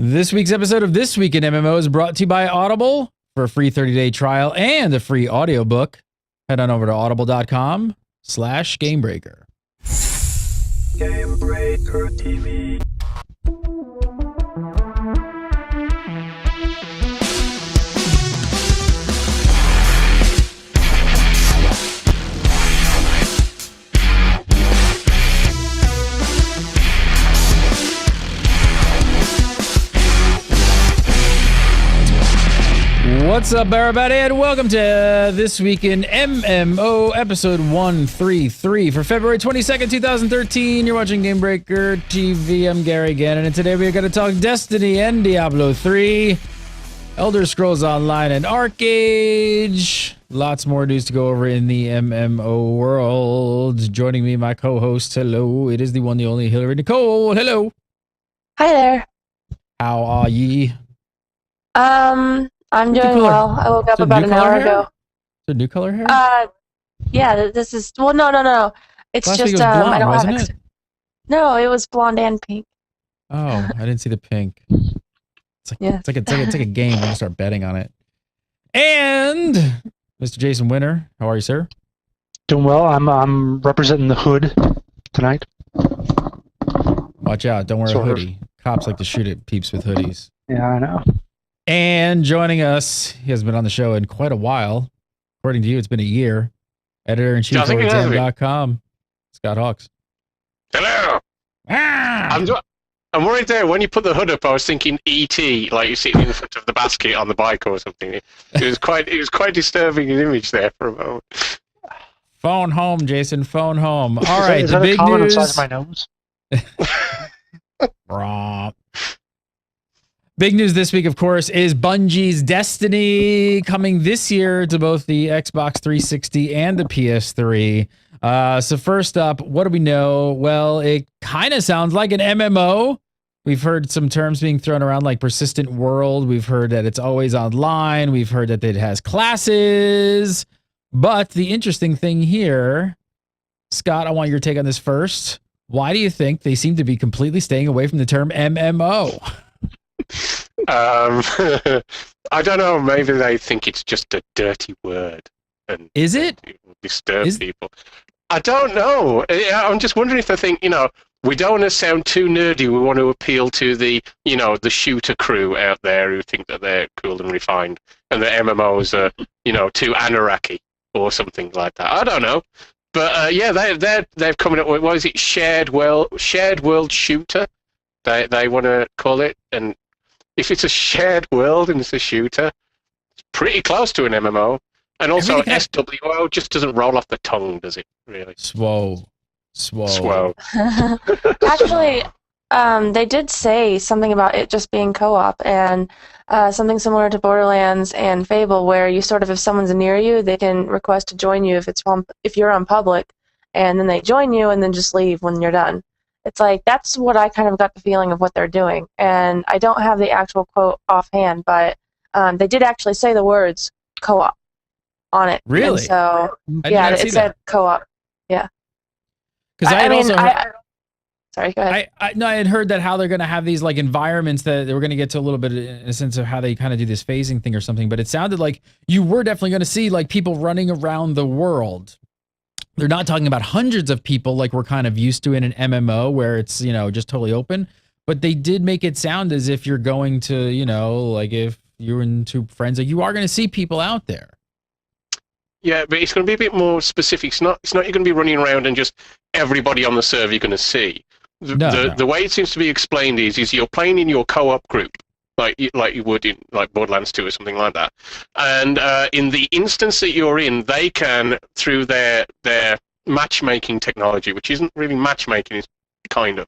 This week's episode of This Week in MMO is brought to you by Audible. For a free 30-day trial and a free audiobook, head on over to audible.com/gamebreaker. Gamebreaker TV. What's up, everybody, and welcome to This Week in MMO, episode 133 for February 22nd, 2013. You're watching Gamebreaker TV. I'm Gary Gannon, and today we're going to talk Destiny and Diablo III, Elder Scrolls Online, and Archeage. Lots more news to go over in the MMO world. Joining me, my co-host, hello, it is the one, the only Hillary Nicole. Hello. Hi there. How are ye? I'm doing well. I woke up about an hour ago. Is it new color hair? Yeah, this is, well, no. It's Last just, week it was blonde, I don't wasn't have it? No, it was blonde and pink. Oh, I didn't see the pink. It's like a game. I'm gonna start betting on it. And Mr. Jason Winter, how are you, sir? Doing well. I'm representing the hood tonight. Watch out! Don't wear a hoodie. Cops like to shoot at peeps with hoodies. Yeah, I know. And joining us, he hasn't been on the show in quite a while. According to you, it's been a year. Editor-in-chief of Exam.com, Scott Hawks. Hello. I'm worried there. When you put the hood up, I was thinking E.T., like you're sitting in front of the basket on the bike or something. It was quite disturbing an image there for a moment. Phone home, Jason. Phone home. All right, is the that big a collar news. the size of my nose? Wrong. Big news this week, of course, is Bungie's Destiny coming this year to both the Xbox 360 and the PS3. So first up, what do we know? Well, it kind of sounds like an MMO. We've heard some terms being thrown around like persistent world. We've heard that it's always online. We've heard that it has classes. But the interesting thing here, Scott, I want your take on this first. Why do you think they seem to be completely staying away from the term MMO? I don't know. Maybe they think it's just a dirty word, and is it? It will disturb people. I don't know. I'm just wondering if they think, we don't want to sound too nerdy. We want to appeal to the, the shooter crew out there who think that they're cool and refined, and the MMOs are, too anarchy or something like that. I don't know, but yeah, they've come up with, what is it? Shared world shooter. They want to call it, and if it's a shared world and it's a shooter, it's pretty close to an MMO. And also, SWO just doesn't roll off the tongue, does it? Really? Swow. Actually, they did say something about it just being co-op, and something similar to Borderlands and Fable, where you sort of, if someone's near you, they can request to join you if you're on public, and then they join you and then just leave when you're done. It's like, that's what I kind of got the feeling of what they're doing. And I don't have the actual quote offhand, but they did actually say the words co-op on it. Really? And so, yeah, it said co-op. Yeah. Because sorry, go ahead. I had heard that how they're going to have these like environments that we're going to get to a little bit in a sense of how they kind of do this phasing thing or something. But it sounded like you were definitely going to see like people running around the world. They're not talking about hundreds of people like we're kind of used to in an MMO where it's, just totally open. But they did make it sound as if you're going to, like if you're in two friends, like you are going to see people out there. Yeah, but it's going to be a bit more specific. It's not you're going to be running around and just everybody on the server you're going to see. The way it seems to be explained is you're playing in your co-op group. Like you would in like Borderlands 2 or something like that, and in the instance that you're in, they can, through their matchmaking technology, which isn't really matchmaking, it's kind of,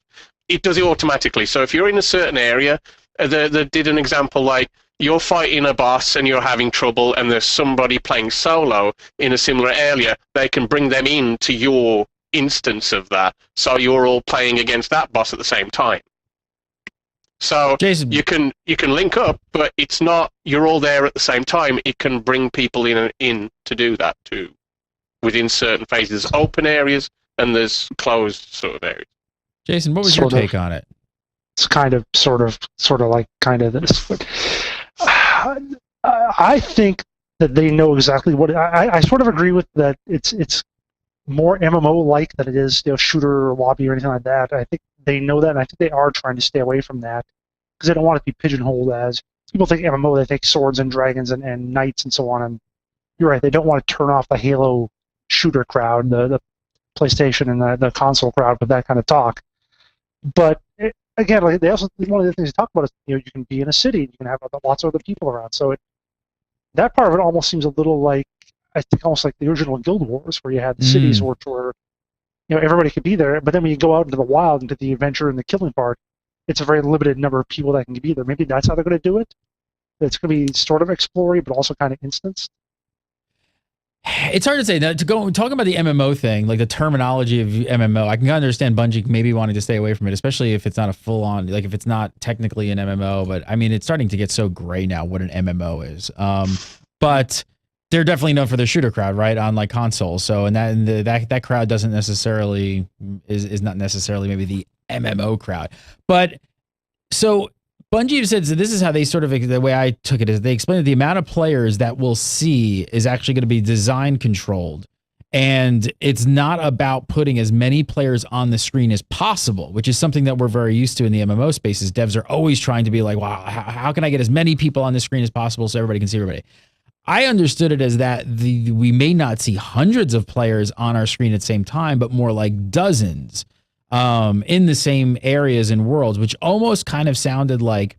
it does it automatically. So if you're in a certain area, they did an example like you're fighting a boss and you're having trouble, and there's somebody playing solo in a similar area, they can bring them into your instance of that, so you're all playing against that boss at the same time. So Jason, you can link up, but it's not you're all there at the same time. It can bring people in to do that too, within certain phases. There's open areas and there's closed sort of areas. Jason, what was your take on it? it's kind of sort of like kind of this. But I think that they know exactly what I sort of agree with that. It's more MMO like than it is shooter or lobby or anything like that. I think they know that, and I think they are trying to stay away from that because they don't want it to be pigeonholed as people think MMO. They think swords and dragons and knights and so on. And you're right, they don't want to turn off the Halo shooter crowd, the PlayStation and the console crowd with that kind of talk. But again, like they also, one of the things they talk about is you can be in a city, you can have lots of other people around. So that part of it almost seems a little like, I think almost like the original Guild Wars, where you had the cities which were, everybody could be there. But then when you go out into the wild, into the adventure and the killing part, it's a very limited number of people that can be there. Maybe that's how they're going to do it. It's going to be sort of explory, but also kind of instanced. It's hard to say. Talking about the MMO thing, like the terminology of MMO, I can kind of understand Bungie maybe wanting to stay away from it, especially if it's not a full-on, like if it's not technically an MMO. But I mean, it's starting to get so gray now what an MMO is. But they're definitely known for their shooter crowd, right, on like consoles. So that crowd doesn't necessarily is not necessarily maybe the MMO crowd. But so Bungie said, so this is how they sort of, the way I took it is they explained that the amount of players that we'll see is actually going to be design controlled. And it's not about putting as many players on the screen as possible, which is something that we're very used to in the MMO spaces. Devs are always trying to be like, wow, how can I get as many people on the screen as possible so everybody can see everybody? I understood it as that we may not see hundreds of players on our screen at the same time, but more like dozens in the same areas and worlds, which almost kind of sounded like,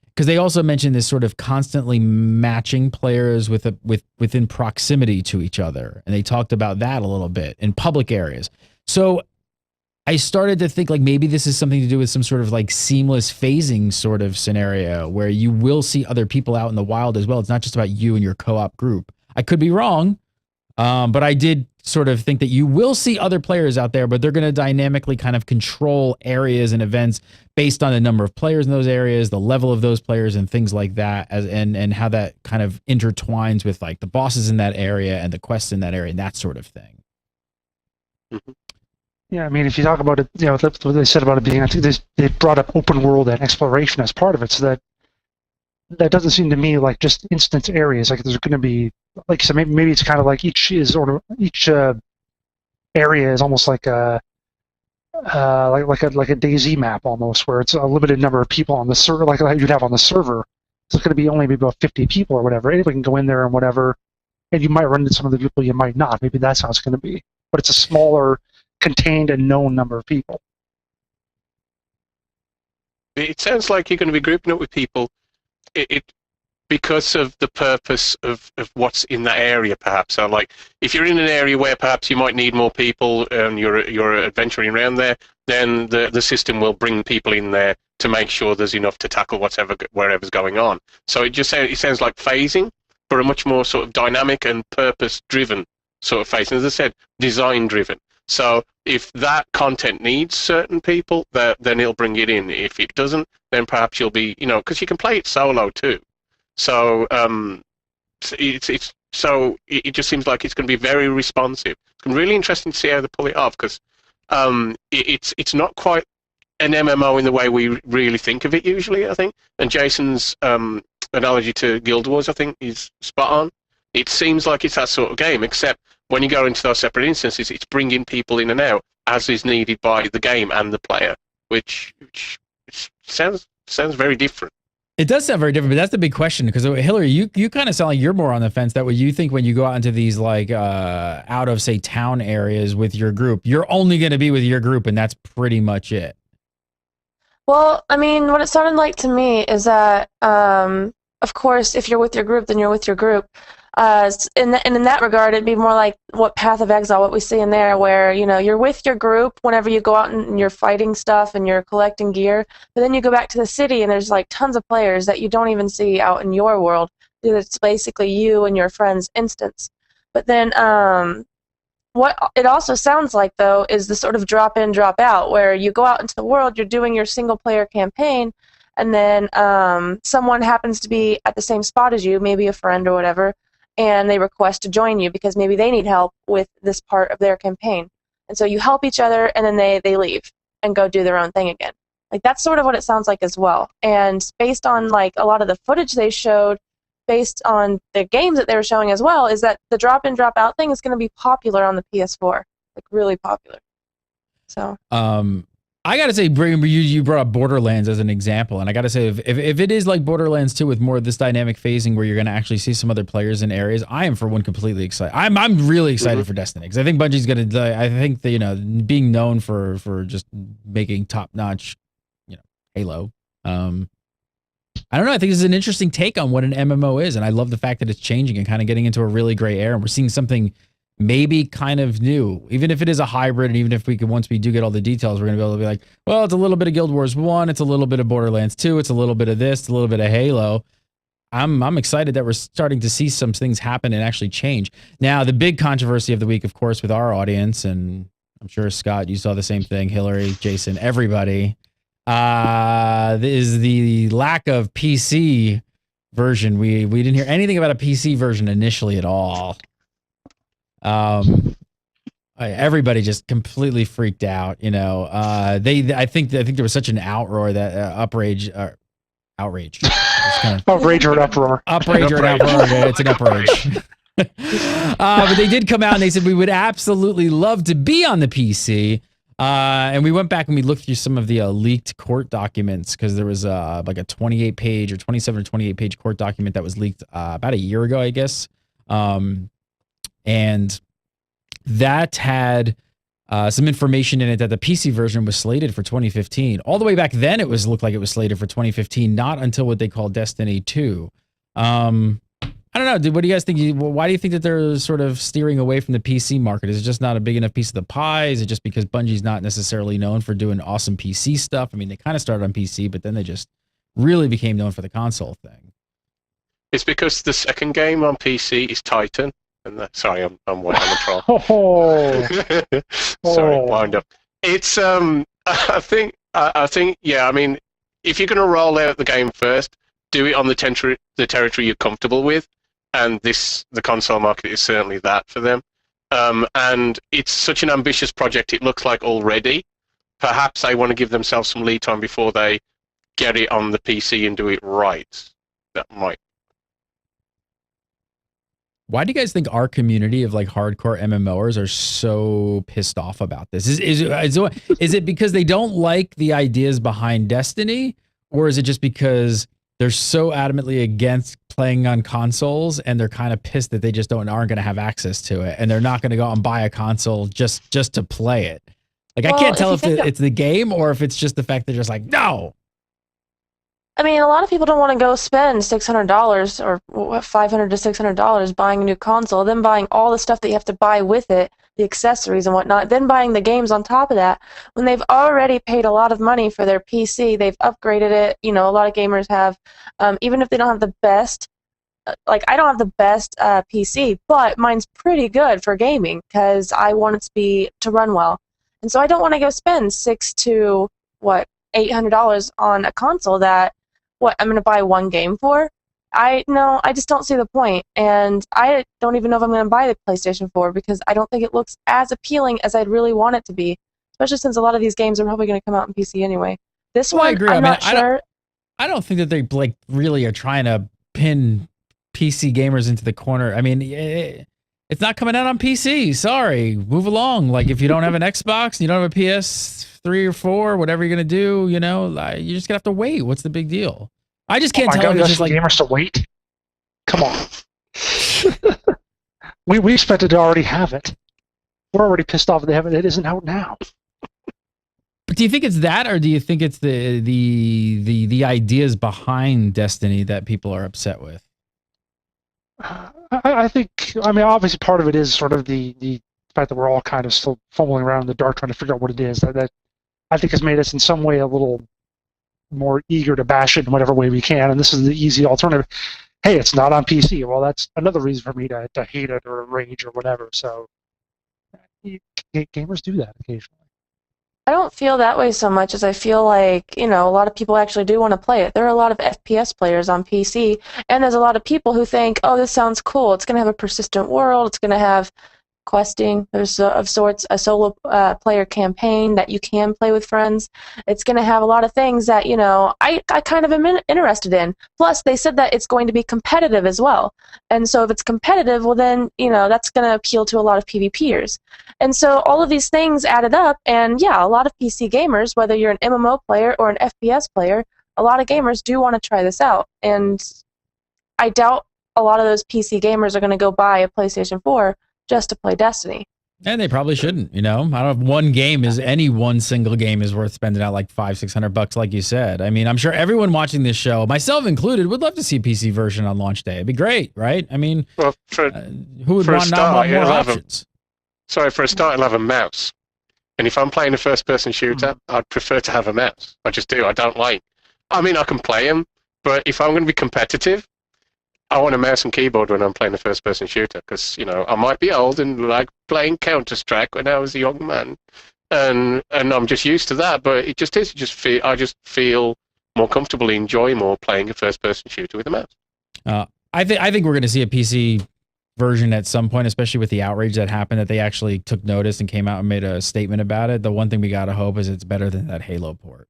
because they also mentioned this sort of constantly matching players within proximity to each other. And they talked about that a little bit in public areas. So I started to think like maybe this is something to do with some sort of like seamless phasing sort of scenario where you will see other people out in the wild as well. It's not just about you and your co-op group. I could be wrong, but I did sort of think that you will see other players out there, but they're going to dynamically kind of control areas and events based on the number of players in those areas, the level of those players and things like that, and how that kind of intertwines with like the bosses in that area and the quests in that area and that sort of thing. Mm-hmm. Yeah, I mean, if you talk about it, that's what they said about it being, I think they brought up open world and exploration as part of it, so that doesn't seem to me like just instance areas. Like there's going to be, like you said, maybe it's kind of like each area is almost like a like a DayZ map almost, where it's a limited number of people on the server, like you'd have on the server. So it's going to be only maybe about 50 people or whatever. Anybody can go in there and whatever, and you might run into some of the people, you might not. Maybe that's how it's going to be, but it's a smaller, contained and known number of people. It sounds like you're going to be grouping up with people because of the purpose of what's in that area, perhaps. So, like, if you're in an area where perhaps you might need more people and you're adventuring around there, then the system will bring people in there to make sure there's enough to tackle wherever's going on. So it sounds like phasing, but a much more sort of dynamic and purpose-driven sort of phasing. As I said, design-driven. So if that content needs certain people, then it'll bring it in. If it doesn't, then perhaps you'll be, because you can play it solo too. So it just seems like it's going to be very responsive. It's going to be really interesting to see how they pull it off, because it's not quite an MMO in the way we really think of it usually, I think. And Jason's analogy to Guild Wars, I think, is spot on. It seems like it's that sort of game, except when you go into those separate instances, it's bringing people in and out as is needed by the game and the player, which sounds very different. It does sound very different, but that's the big question, because Hillary, you kind of sound like you're more on the fence. That what you think when you go out into these like out of, say, town areas with your group, you're only going to be with your group, and that's pretty much it. Well, I mean, what it sounded like to me is that, of course, if you're with your group, then you're with your group. And in that regard, it'd be more like what Path of Exile, what we see in there, where you're with your group whenever you go out and you're fighting stuff and you're collecting gear, but then you go back to the city and there's like tons of players that you don't even see out in your world. It's basically you and your friend's instance. But then what it also sounds like, though, is the sort of drop in, drop out, where you go out into the world, you're doing your single player campaign, and then someone happens to be at the same spot as you, maybe a friend or whatever, and they request to join you because maybe they need help with this part of their campaign. And so you help each other, and then they leave and go do their own thing again. Like, that's sort of what it sounds like as well. And based on, like, a lot of the footage they showed, based on the games that they were showing as well, is that the drop-in, drop-out thing is going to be popular on the PS4. Like, really popular. So. I gotta say, you brought up Borderlands as an example, and I gotta say, if it is like Borderlands 2 with more of this dynamic phasing where you're gonna actually see some other players in areas, I am for one completely excited. I'm really excited for Destiny, because I think Bungie's gonna. I think that, you know, being known for just making top notch, you know, Halo. I don't know. I think this is an interesting take on what an MMO is, and I love the fact that it's changing and kind of getting into a really gray area, and we're seeing something maybe kind of new, even if it is a hybrid, and even if we could, once we do get all the details, we're gonna be able to be like, well, it's a little bit of Guild Wars 1, it's a little bit of Borderlands 2, it's a little bit of this, it's a little bit of Halo. I'm excited that we're starting to see some things happen and actually change. Now, the big controversy of the week, of course, with our audience, and I'm sure Scott, you saw the same thing, Hillary, Jason, everybody, is the lack of PC version. We didn't hear anything about a PC version initially at all. Everybody just completely freaked out, you know. I think there was such an outroar that outrage. Outrage or an uproar. Outrage or an uproar. It's an outrage. But they did come out and they said we would absolutely love to be on the PC. And we went back and we looked through some of the leaked court documents, because there was like a 28 page or 27 or 28 page court document that was leaked about a year ago, I guess. And that had some information in it that the PC version was slated for 2015. All the way back then, looked like it was slated for 2015, not until what they call Destiny 2. I don't know. What do you guys think? Why do you think that they're sort of steering away from the PC market? Is it just not a big enough piece of the pie? Is it just because Bungie's not necessarily known for doing awesome PC stuff? I mean, they kind of started on PC, but then they just really became known for the console thing. It's because the second game on PC is Titan. And sorry, I'm a troll. Sorry, wind up. It's I think yeah. I mean, if you're going to roll out the game first, do it on the territory you're comfortable with, and the console market is certainly that for them. And it's such an ambitious project. It looks like already. Perhaps they want to give themselves some lead time before they get it on the PC and do it right. That might. Why do you guys think our community of like hardcore MMOers are so pissed off about this? Is it because they don't like the ideas behind Destiny, or is it just because they're so adamantly against playing on consoles and they're kind of pissed that they just aren't going to have access to it, and they're not going to go out and buy a console just to play it? Like, well, I can't tell if it's the game or if it's just the fact they're just like, no. I mean, a lot of people don't want to go spend $600 or $500 to $600 buying a new console, then buying all the stuff that you have to buy with it, the accessories and whatnot, then buying the games on top of that. When they've already paid a lot of money for their PC, they've upgraded it. You know, a lot of gamers have, even if they don't have the best, like I don't have the best PC, but mine's pretty good for gaming because I want it to run well. And so I don't want to go spend $600 to $800 on a console that I'm going to buy one game for. I just don't see the point, and I don't even know if I'm going to buy the PlayStation 4 because I don't think it looks as appealing as I'd really want it to be, especially since a lot of these games are probably going to come out on PC anyway. This one, I agree. I'm not sure. I don't think that they like really are trying to pin PC gamers into the corner. I mean, it's not coming out on PC. Sorry, move along. Like, if you don't have an Xbox, you don't have a PS3 or 4, whatever you're gonna do, you know, you're just gonna have to wait. What's the big deal? I just can't tell. It's just like gamers to wait. Come on. we expected to already have it. We're already pissed off that they haven't. It isn't out now. But do you think it's that, or do you think it's the ideas behind Destiny that people are upset with? I think. I mean, obviously, part of it is sort of the fact that we're all kind of still fumbling around in the dark trying to figure out what it is. That I think has made us in some way a little more eager to bash it in whatever way we can, and this is the easy alternative. Hey, it's not on PC. Well, that's another reason for me to hate it or rage or whatever. So gamers do that occasionally. I don't feel that way so much as I feel like, you know, a lot of people actually do want to play it. There are a lot of FPS players on PC, and there's a lot of people who think, oh, this sounds cool. It's going to have a persistent world. It's going to have questing. There's of sorts a solo player campaign that you can play with friends. It's going to have a lot of things that, you know, I kind of am interested in. Plus, they said that it's going to be competitive as well. And so if it's competitive, well then, you know, that's going to appeal to a lot of PvPers. And so all of these things added up, and yeah, a lot of PC gamers, whether you're an MMO player or an FPS player, a lot of gamers do want to try this out. And I doubt a lot of those PC gamers are going to go buy a PlayStation 4 just to play Destiny. And they probably shouldn't, you know. I don't know if one game is any one single game is worth spending out like $500-600 like you said. I mean, I'm sure everyone watching this show, myself included, would love to see a PC version on launch day. It'd be great, right? I mean, well, who would want more options? For a start, I'll have a mouse. And if I'm playing a first-person shooter, I'd prefer to have a mouse. I just do. I don't like. I mean, I can play them, but if I'm going to be competitive, I want a mouse and keyboard when I'm playing a first-person shooter, because, you know, I might be old and like playing Counter-Strike when I was a young man, and I'm just used to that. But it just is. I just feel more comfortable, enjoy more playing a first-person shooter with a mouse. I think we're going to see a PC version at some point, especially with the outrage that happened, that they actually took notice and came out and made a statement about it. The one thing we got to hope is it's better than that Halo port.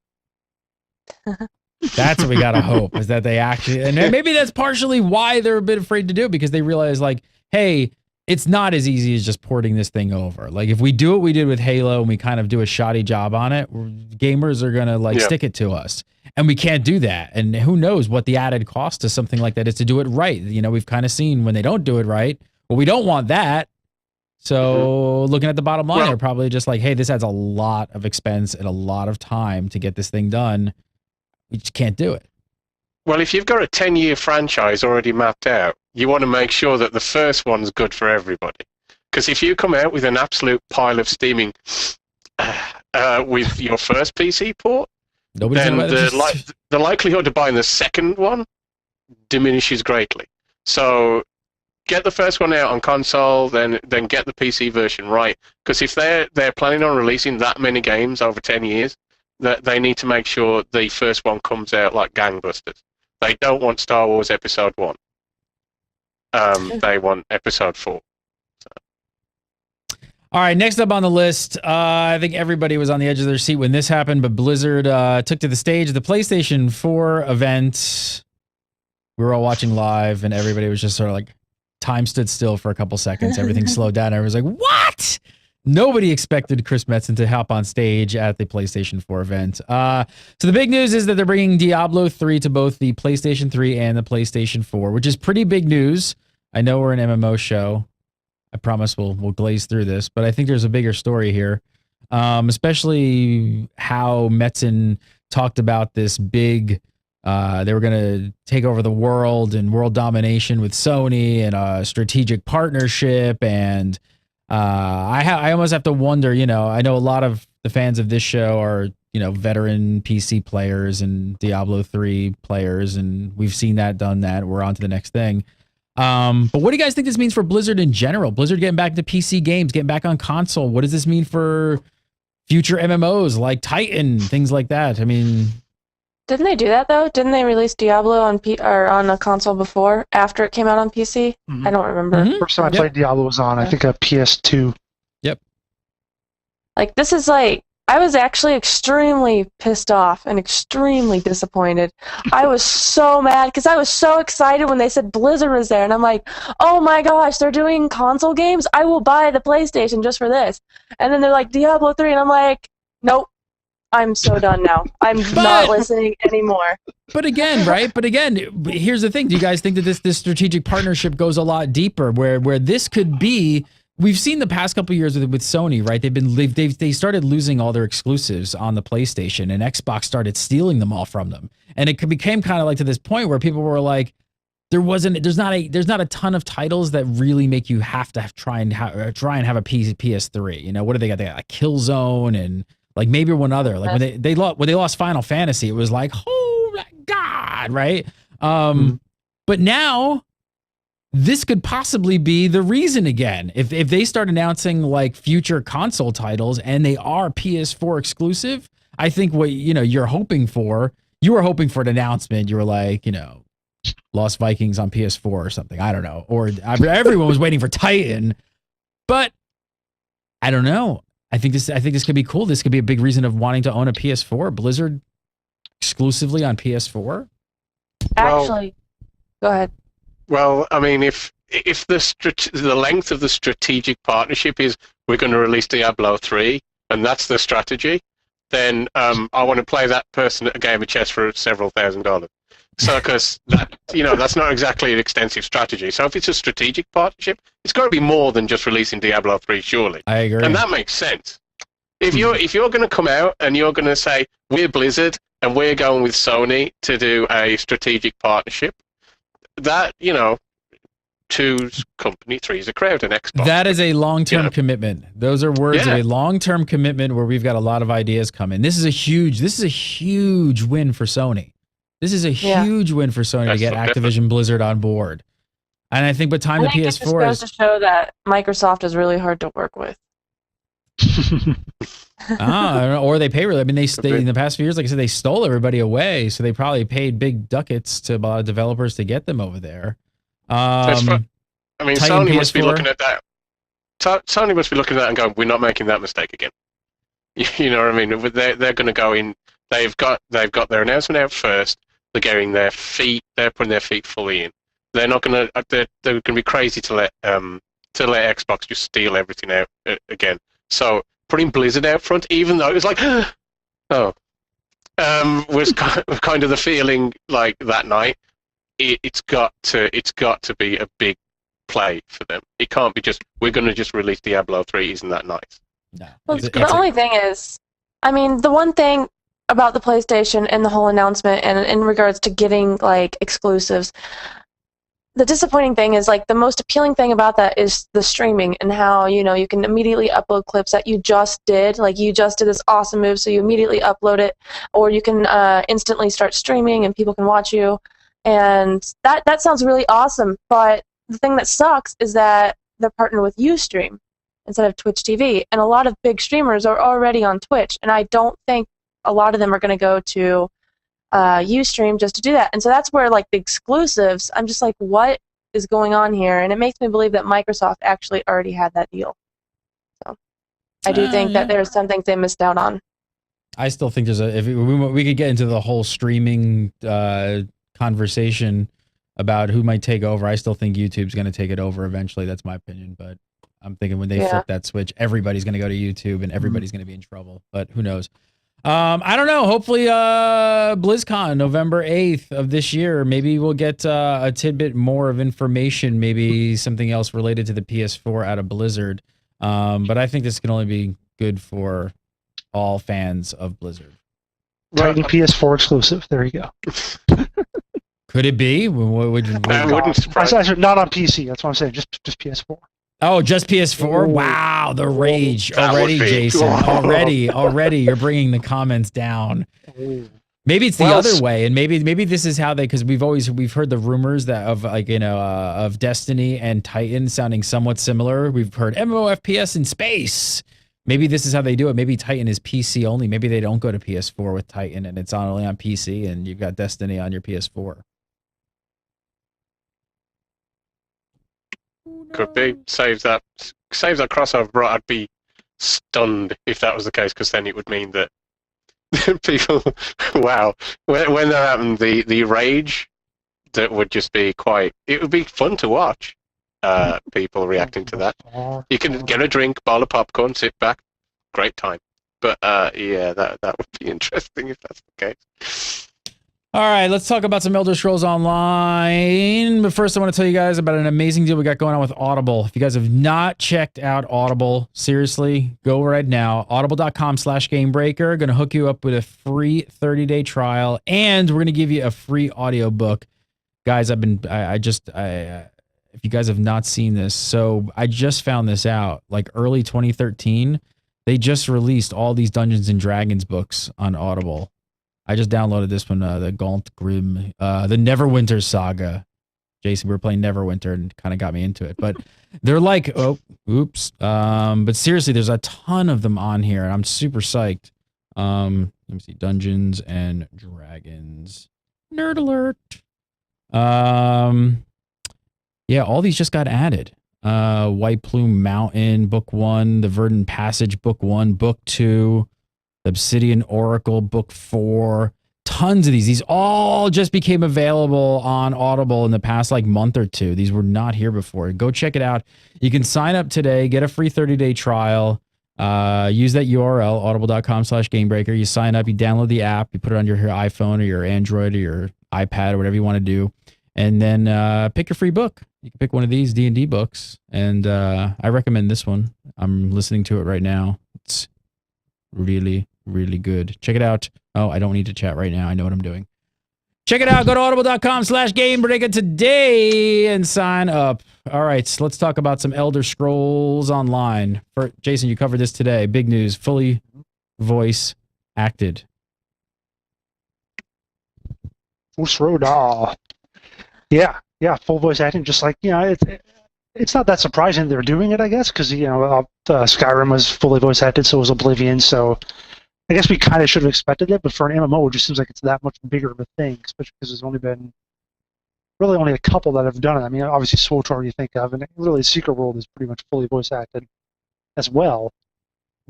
That's what we gotta hope, is that they actually, and maybe that's partially why they're a bit afraid to do it, because they realize, like, hey, it's not as easy as just porting this thing over. Like, if we do what we did with Halo and we kind of do a shoddy job on it, gamers are gonna stick it to us, and we can't do that. And who knows what the added cost to something like that is to do it right. You know, we've kind of seen when they don't do it right. Well, we don't want that. So looking at the bottom line, they're probably just like, hey, this adds a lot of expense and a lot of time to get this thing done. You just can't do it. Well, if you've got a 10-year franchise already mapped out, you want to make sure that the first one's good for everybody. Because if you come out with an absolute pile of steaming with your first PC port, then the likelihood of buying the second one diminishes greatly. So get the first one out on console, then get the PC version right. Because if they're planning on releasing that many games over 10 years, that they need to make sure the first one comes out like gangbusters. They don't want Star Wars Episode 1. They want Episode 4. So. All right, next up on the list, I think everybody was on the edge of their seat when this happened, but Blizzard took to the stage the PlayStation 4 event. We were all watching live, and everybody was just sort of like, time stood still for a couple seconds. Everything slowed down. Everyone was like, what? Nobody expected Chris Metzen to hop on stage at the PlayStation 4 event. So the big news is that they're bringing Diablo 3 to both the PlayStation 3 and the PlayStation 4, which is pretty big news. I know we're an MMO show. I promise we'll glaze through this, but I think there's a bigger story here, especially how Metzen talked about this big, they were going to take over the world and world domination with Sony and a strategic partnership. And I almost have to wonder, you know, I know a lot of the fans of this show are, you know, veteran PC players and Diablo 3 players, and we've seen that, done that. We're on to the next thing. But what do you guys think this means for Blizzard in general? Blizzard getting back to PC games, getting back on console. What does this mean for future MMOs like Titan, things like that? I mean, didn't they do that though? Didn't they release Diablo on on a console before, after it came out on PC? I don't remember. First time I played Diablo was on, I think, a PS2. Yep. Like, this is like, I was actually extremely pissed off and extremely disappointed. I was so mad because I was so excited when they said Blizzard was there, and I'm like, oh my gosh, they're doing console games? I will buy the PlayStation just for this. And then they're like, Diablo 3, and I'm like, nope. I'm so done now. I'm not listening anymore. But again, right? But again, here's the thing. Do you guys think that this strategic partnership goes a lot deeper, where this could be? We've seen the past couple of years with Sony, right? They started losing all their exclusives on the PlayStation, and Xbox started stealing them all from them. And it became kind of like to this point where people were like, there's not a ton of titles that really make you have to try and have a PS3. You know, what do they got? They got like Killzone and like maybe one other. Like when they lost Final Fantasy, it was like, oh my God, right? But now this could possibly be the reason again. If they start announcing like future console titles and they are PS4 exclusive, I think what you were hoping for an announcement. You were like, Lost Vikings on PS4 or something. I don't know. Or everyone was waiting for Titan. But I don't know. I think this could be cool. This could be a big reason of wanting to own a PS4. Blizzard exclusively on PS4. Actually, go ahead. Well, I mean, if the length of the strategic partnership is we're going to release Diablo 3 and that's the strategy, then I want to play that person at a game of chess for several $1,000s. So, because that's not exactly an extensive strategy. So, if it's a strategic partnership, it's got to be more than just releasing Diablo 3, surely. I agree, and that makes sense. If you're going to come out and you're going to say we're Blizzard and we're going with Sony to do a strategic partnership, that two's company, three's a crowd, and Xbox. That is a long-term commitment. Those are words of a long-term commitment where we've got a lot of ideas coming. This is a huge win for Sony. This is a huge win for Sony to get Activision Blizzard on board. And I think by the time the PS4 just goes to show that Microsoft is really hard to work with. I don't know, or they pay really. I mean, they in the past few years, like I said, they stole everybody away, so they probably paid big ducats to a lot of developers to get them over there. I mean, Titan Sony PS4. must be looking at that. Sony must be looking at that and going, "We're not making that mistake again." You know what I mean? They're going to go in. They've got their announcement out first. They're getting their feet. They're putting their feet fully in. They're not going to. They're going to be crazy to let Xbox just steal everything out again. So putting Blizzard out front, even though it was like, was kind of the feeling like that night. It's got to be a big play for them. It can't be just we're going to just release Diablo 3. Isn't that nice? No. Well, the only thing is, I mean, the one thing about the PlayStation and the whole announcement and in regards to getting like exclusives, the disappointing thing is like the most appealing thing about that is the streaming and how you can immediately upload clips that you just did. Like you just did this awesome move, so you immediately upload it, or you can instantly start streaming and people can watch you. And that sounds really awesome, but the thing that sucks is that they're partnered with Ustream instead of Twitch TV, and a lot of big streamers are already on Twitch, and I don't think a lot of them are going to go to Ustream just to do that. And so that's where like the exclusives, I'm just like, what is going on here? And it makes me believe that Microsoft actually already had that deal. So I do think that there's some things they missed out on. I still think there's if we could get into the whole streaming conversation about who might take over. I still think YouTube's going to take it over eventually. That's my opinion, but I'm thinking when they flip that switch, everybody's going to go to YouTube and everybody's going to be in trouble, but who knows? I don't know. Hopefully, BlizzCon, November 8th of this year, maybe we'll get a tidbit more of information, maybe something else related to the PS4 out of Blizzard. But I think this can only be good for all fans of Blizzard. Titan PS4 exclusive. There you go. Could it be? Wouldn't surprise. Not on PC. That's what I'm saying. Just PS4. Oh, just PS4? Wow, the rage already, Jason. Already, you're bringing the comments down. Maybe it's the other way, and maybe this is how because we've heard the rumors that of Destiny and Titan sounding somewhat similar. We've heard MMOFPS in space. Maybe this is how they do it. Maybe Titan is PC only. Maybe they don't go to PS4 with Titan, and it's only on PC, and you've got Destiny on your PS4. Could be. Save that crossover, bro. I'd be stunned if that was the case, because then it would mean that people, wow, when that happened, the rage that would just be it would be fun to watch. People reacting to that. You can get a drink, bowl of popcorn, sit back, great time. But yeah, that would be interesting if that's the case. All right, let's talk about some Elder Scrolls Online. But first, I want to tell you guys about an amazing deal we got going on with Audible. If you guys have not checked out Audible, seriously, go right now. Audible.com/gamebreaker. Going to hook you up with a free 30-day trial, and we're going to give you a free audiobook. Guys, if you guys have not seen this, so I just found this out, like early 2013. They just released all these Dungeons and Dragons books on Audible. I just downloaded this one, the Gaunt Grim, the Neverwinter Saga. Jason, we were playing Neverwinter and kind of got me into it. But they're like, but seriously, there's a ton of them on here, and I'm super psyched. Let me see, Dungeons and Dragons. Nerd alert. Yeah, all these just got added. White Plume Mountain, Book 1, The Verdant Passage, Book 1, Book 2, Obsidian Oracle, Book 4. Tons of these. These all just became available on Audible in the past like month or two. These were not here before. Go check it out. You can sign up today, get a free 30-day trial. Use that URL, audible.com/gamebreaker. You sign up, you download the app, you put it on your iPhone or your Android or your iPad or whatever you want to do. And then pick your free book. You can pick one of these D&D books. And I recommend this one. I'm listening to it right now. It's really, really good. Check it out. Oh, I don't need to chat right now. I know what I'm doing. Check it out. Go to audible.com/gamebreaker today and sign up. All right, so let's talk about some Elder Scrolls Online. Jason, you covered this today. Big news. Fully voice acted. Yeah, full voice acting. Just like, it's not that surprising they're doing it, I guess, because Skyrim was fully voice acted, so was Oblivion. So I guess we kind of should have expected it, but for an MMO, it just seems like it's that much bigger of a thing, especially because there's only been really only a couple that have done it. I mean, obviously SWTOR you think of, and really Secret World is pretty much fully voice acted as well.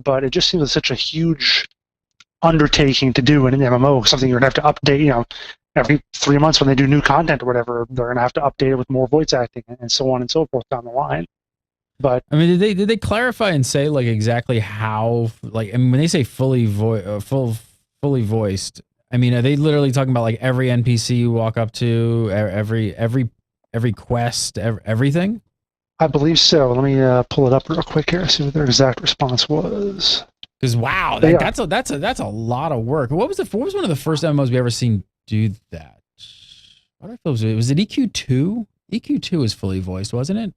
But it just seems like such a huge undertaking to do in an MMO, something you're going to have to update, every 3 months when they do new content or whatever, they're going to have to update it with more voice acting and so on and so forth down the line. But I mean, did they clarify and say like exactly how, like, I mean, when they say fully voiced, I mean, are they literally talking about like every NPC you walk up to, every quest, everything? I believe so. Let me pull it up real quick here, see what their exact response was. Because wow, that's a lot of work. What was one of the first MMOs we ever seen do that? What if was it EQ2? EQ2 is fully voiced, wasn't it?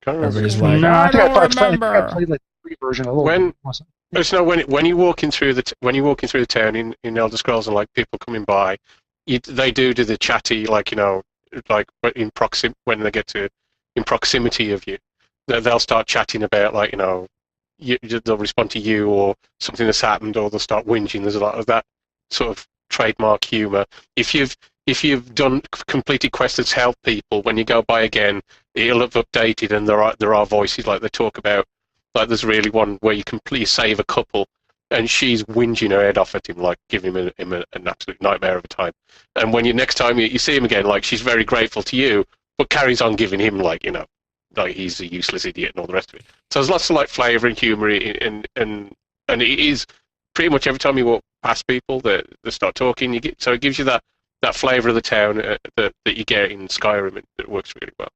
Everybody's like, no, I don't remember. I remember. played like the free version a little bit. When you're walking through the town in Elder Scrolls and like people coming by, they do the chatty, like when they get to in proximity of you, they'll start chatting about like they'll respond to you or something that's happened, or they'll start whinging. There's a lot of that sort of trademark humor. If you've done completed quests that's helped people, when you go by again, it'll have updated, and there are voices like they talk about. Like there's really one where you completely save a couple, and she's whinging her head off at him, like giving him an absolute nightmare of a time. And when next time you see him again, like she's very grateful to you, but carries on giving him like he's a useless idiot and all the rest of it. So there's lots of like flavour and humour, and it is pretty much every time you walk past people that start talking, so it gives you that flavour of the town that you get in Skyrim. It works really well.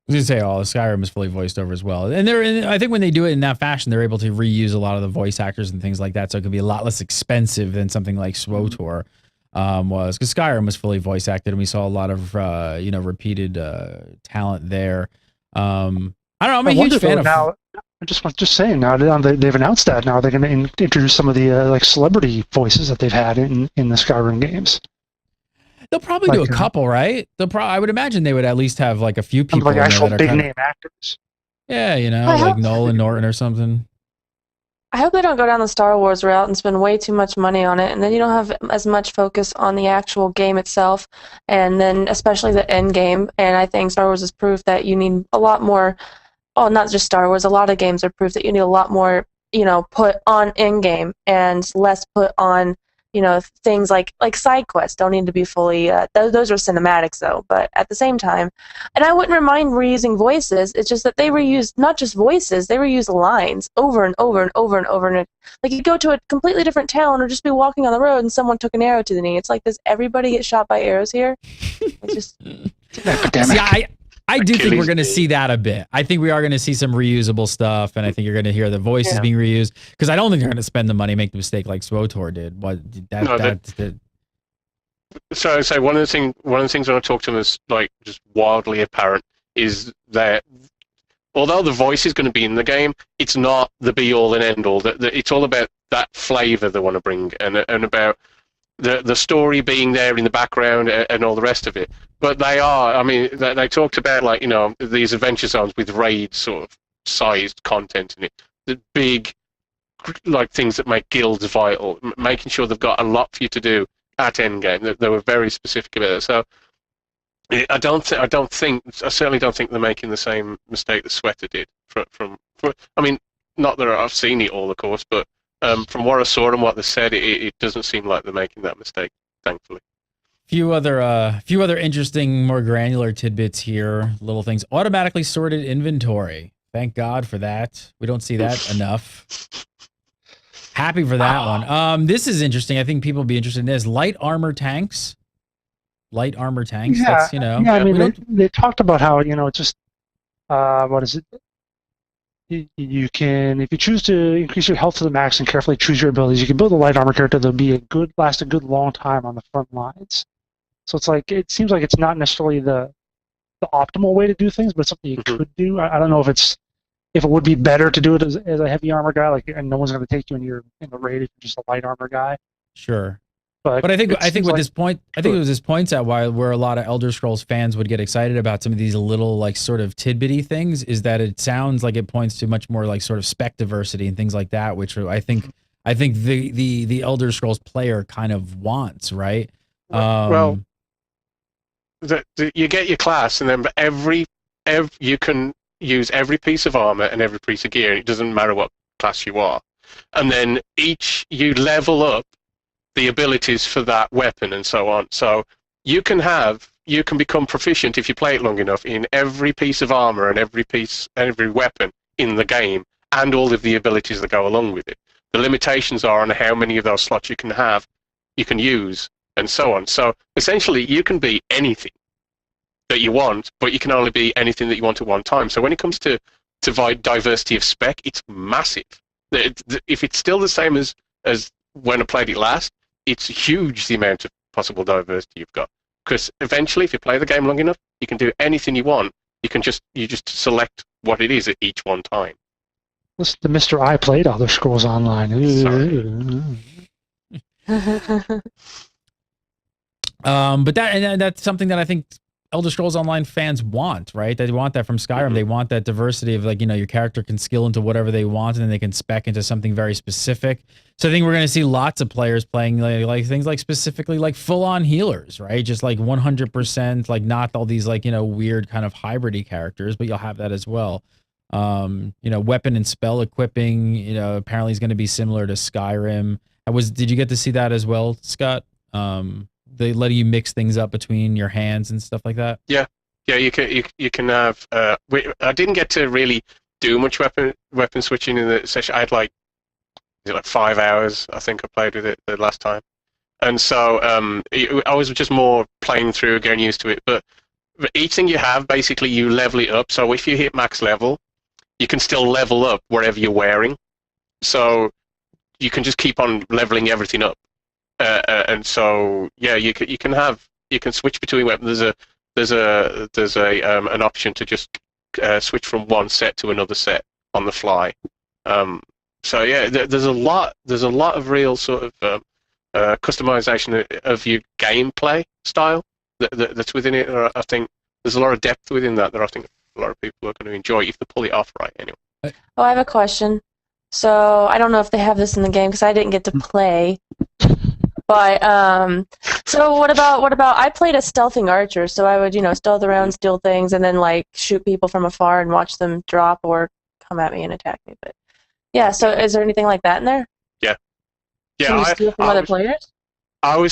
I was gonna say, Skyrim is fully voiced over as well, and I think when they do it in that fashion, they're able to reuse a lot of the voice actors and things like that, so it can be a lot less expensive than something like SWTOR was, because Skyrim was fully voice acted, and we saw a lot of repeated talent there. I don't know. I'm a huge fan of. Now, just saying. Now they've announced that now they're going to introduce some of the like celebrity voices that they've had in the Skyrim games. They'll probably do a couple, right? I would imagine they would at least have like a few people like actual that are big name actors. Yeah, like Nolan Norton or something. I hope they don't go down the Star Wars route and spend way too much money on it, and then you don't have as much focus on the actual game itself, and then especially the end game. And I think Star Wars is proof that you need a lot more. Oh, not just Star Wars. A lot of games are proof that you need a lot more, put on in game and less put on, things like side quests don't need to be fully. Those are cinematics though, but at the same time, and I wouldn't mind reusing voices. It's just that they reuse not just voices, they reuse lines over and over and over and over. And like you go to a completely different town or just be walking on the road and someone took an arrow to the knee. It's like, does everybody get shot by arrows here? It's just it's an epidemic. See, I do think we're going to see that a bit. I think we are going to see some reusable stuff, and I think you're going to hear the voices being reused, because I don't think they're going to spend the money, make the mistake like SWTOR did. So one of the things when I talk to them is like just wildly apparent is that although the voice is going to be in the game, it's not the be all and end all. It's all about that flavour they want to bring, and about the story being there in the background and all the rest of it. But they talked about like, these adventure zones with raid sort of sized content in it. The big like things that make guilds vital, making sure they've got a lot for you to do at endgame. They were very specific about it. So I certainly don't think they're making the same mistake that Sweater did. I mean, not that I've seen it all, of course, but from what I saw and what they said, it doesn't seem like they're making that mistake, thankfully. Few other interesting, more granular tidbits here. Little things. Automatically sorted inventory. Thank God for that. We don't see that enough. Happy for that one. This is interesting. I think people will be interested in this. Light armor tanks. Light armor tanks. Yeah, That's, you know. Yeah, I mean, they talked about how, you know, just what is it? You can, if you choose to increase your health to the max and carefully choose your abilities, you can build a light armor character that'll last a good long time on the front lines. So it's like, it seems like it's not necessarily the optimal way to do things, but it's something you could do. I don't know if it would be better to do it as a heavy armor guy, like, and no one's going to take you in the raid if you're just a light armor guy. Sure. But I think with this point, I think it was this points at where a lot of Elder Scrolls fans would get excited about some of these little like sort of tidbitty things, is that it sounds like it points to much more like sort of spec diversity and things like that, which I think the Elder Scrolls player kind of wants, right? Well, you get your class, and then every you can use every piece of armor and every piece of gear. It doesn't matter what class you are, and then you level up the abilities for that weapon and so on. So you can become proficient if you play it long enough in every piece of armor and every weapon in the game, and all of the abilities that go along with it. The limitations are on how many of those slots you can use, and so on. So essentially, you can be anything that you want, but you can only be anything that you want at one time. So when it comes to diversity of spec, it's massive. If it's still the same as when I played it last, it's huge, the amount of possible diversity you've got. Because eventually, if you play the game long enough, you can do anything you want. You just select what it is at each one time. Listen to Mr. I played Elder Scrolls Online. But that's something that I think Elder Scrolls Online fans want, right? They want that from Skyrim. Mm-hmm. They want that diversity of, like, you know, your character can skill into whatever they want, and then they can spec into something very specific. So I think we're going to see lots of players playing like things like specifically like full-on healers, right? Just like 100%, like not all these like, you know, weird kind of hybrid-y characters, but you'll have that as well. You know, weapon and spell equipping, you know, apparently is going to be similar to Skyrim. Did you get to see that as well, Scott? They let you mix things up between your hands and stuff like that. Yeah, you can have. I didn't get to really do much weapon switching in the session. I had like 5 hours, I think I played with it the last time, and so I was just more playing through, getting used to it. But each thing you have, basically, you level it up. So if you hit max level, you can still level up wherever you're wearing. So you can just keep on leveling everything up. And so yeah, you can switch between weapons. There's an option to just switch from one set to another set on the fly. So yeah, there's a lot of real sort of customization of your gameplay style that's within it. I think there's a lot of depth within that I think a lot of people are going to enjoy if they pull it off right. Anyway. Oh, I have a question. So I don't know if they have this in the game because I didn't get to play. But so what about I played a stealthing archer, so I would, you know, stealth around, steal things, and then like shoot people from afar and watch them drop or come at me and attack me. But yeah, so is there anything like that in there? Yeah. Can you steal from other players? I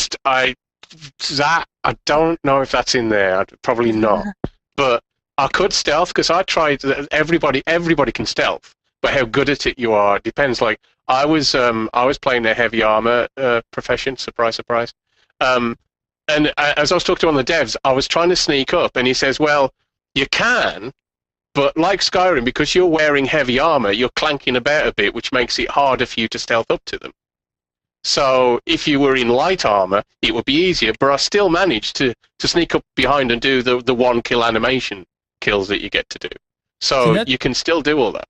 don't know if that's in there. Probably not. But I could stealth because I tried. Everybody can stealth, but how good at it you are depends. Like I was playing a heavy armor profession. Surprise, surprise. And as I was talking to one of the devs, I was trying to sneak up, and he says, "Well, you can, but like Skyrim, because you're wearing heavy armor, you're clanking about a bit, which makes it harder for you to stealth up to them. So if you were in light armor, it would be easier. But I still managed to sneak up behind and do the one kill animation kills that you get to do. So you can still do all that."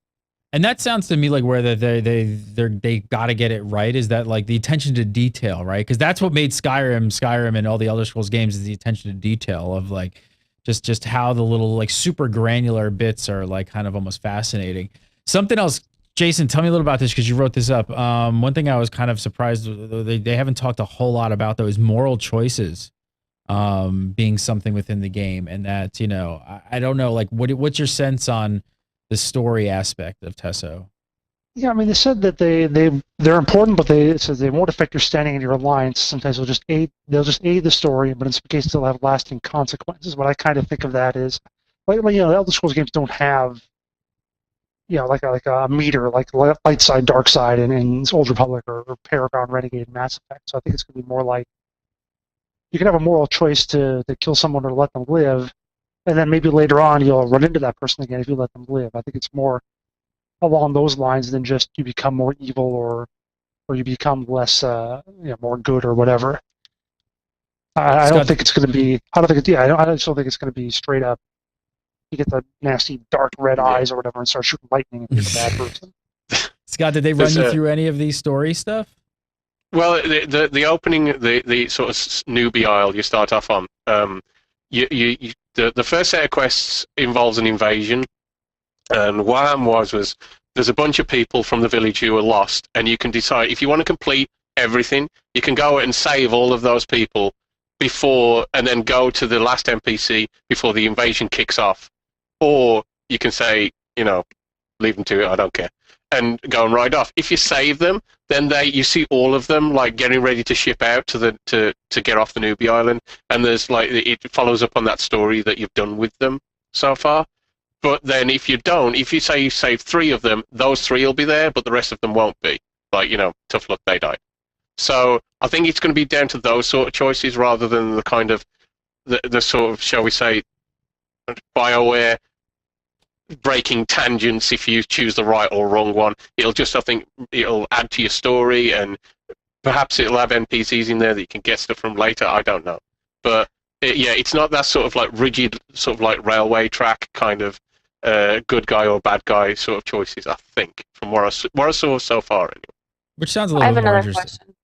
And that sounds to me like where they got to get it right, is that like the attention to detail, right? Because that's what made Skyrim and all the Elder Scrolls games, is the attention to detail of like just how the little like super granular bits are like kind of almost fascinating. Something else, Jason, tell me a little about this because you wrote this up. One thing I was kind of surprised they haven't talked a whole lot about though is moral choices. being something within the game, and that, you know, I don't know, like what's your sense on the story aspect of Tesso? Yeah, I mean, they said that they're important, but it says they won't affect your standing in your alliance. Sometimes they'll just aid the story, but in some cases they'll have lasting consequences. What I kind of think of that is, like, you know, the Elder Scrolls games don't have, you know, like a meter, like light side, dark side, in Old Republic or Paragon, Renegade, and Mass Effect. So I think it's going to be more like you can have a moral choice to kill someone or let them live, and then maybe later on you'll run into that person again if you let them live. I think it's more along those lines than just you become more evil or you become less, you know, more good or whatever. I don't think it's going to be. I don't think it's. Yeah, I just don't think it's going to be straight up. You get the nasty dark red eyes or whatever and start shooting lightning if you're a bad person. Scott, did they run you through any of these story stuff? Well, the opening, the sort of newbie isle you start off on, the first set of quests involves an invasion, and what happened was there's a bunch of people from the village who are lost, and you can decide if you want to complete everything, you can go and save all of those people before, and then go to the last NPC before the invasion kicks off, or you can say, you know, leave them to it, I don't care, and go and ride off. If you save them, then you see all of them like getting ready to ship out to get off the newbie island, and there's like it follows up on that story that you've done with them so far. But then if you don't, if you say you save 3 of them, those 3 will be there, but the rest of them won't be. Like, you know, tough luck, they died. So I think it's going to be down to those sort of choices rather than the kind of the sort of, shall we say, BioWare breaking tangents if you choose the right or wrong one. It'll just, I think, it'll add to your story, and perhaps it'll have NPCs in there that you can get stuff from later. I don't know. But yeah, it's not that sort of like rigid, sort of like railway track kind of good guy or bad guy sort of choices, I think, from what I saw so far anyway. Which sounds a little bit more interesting. Question.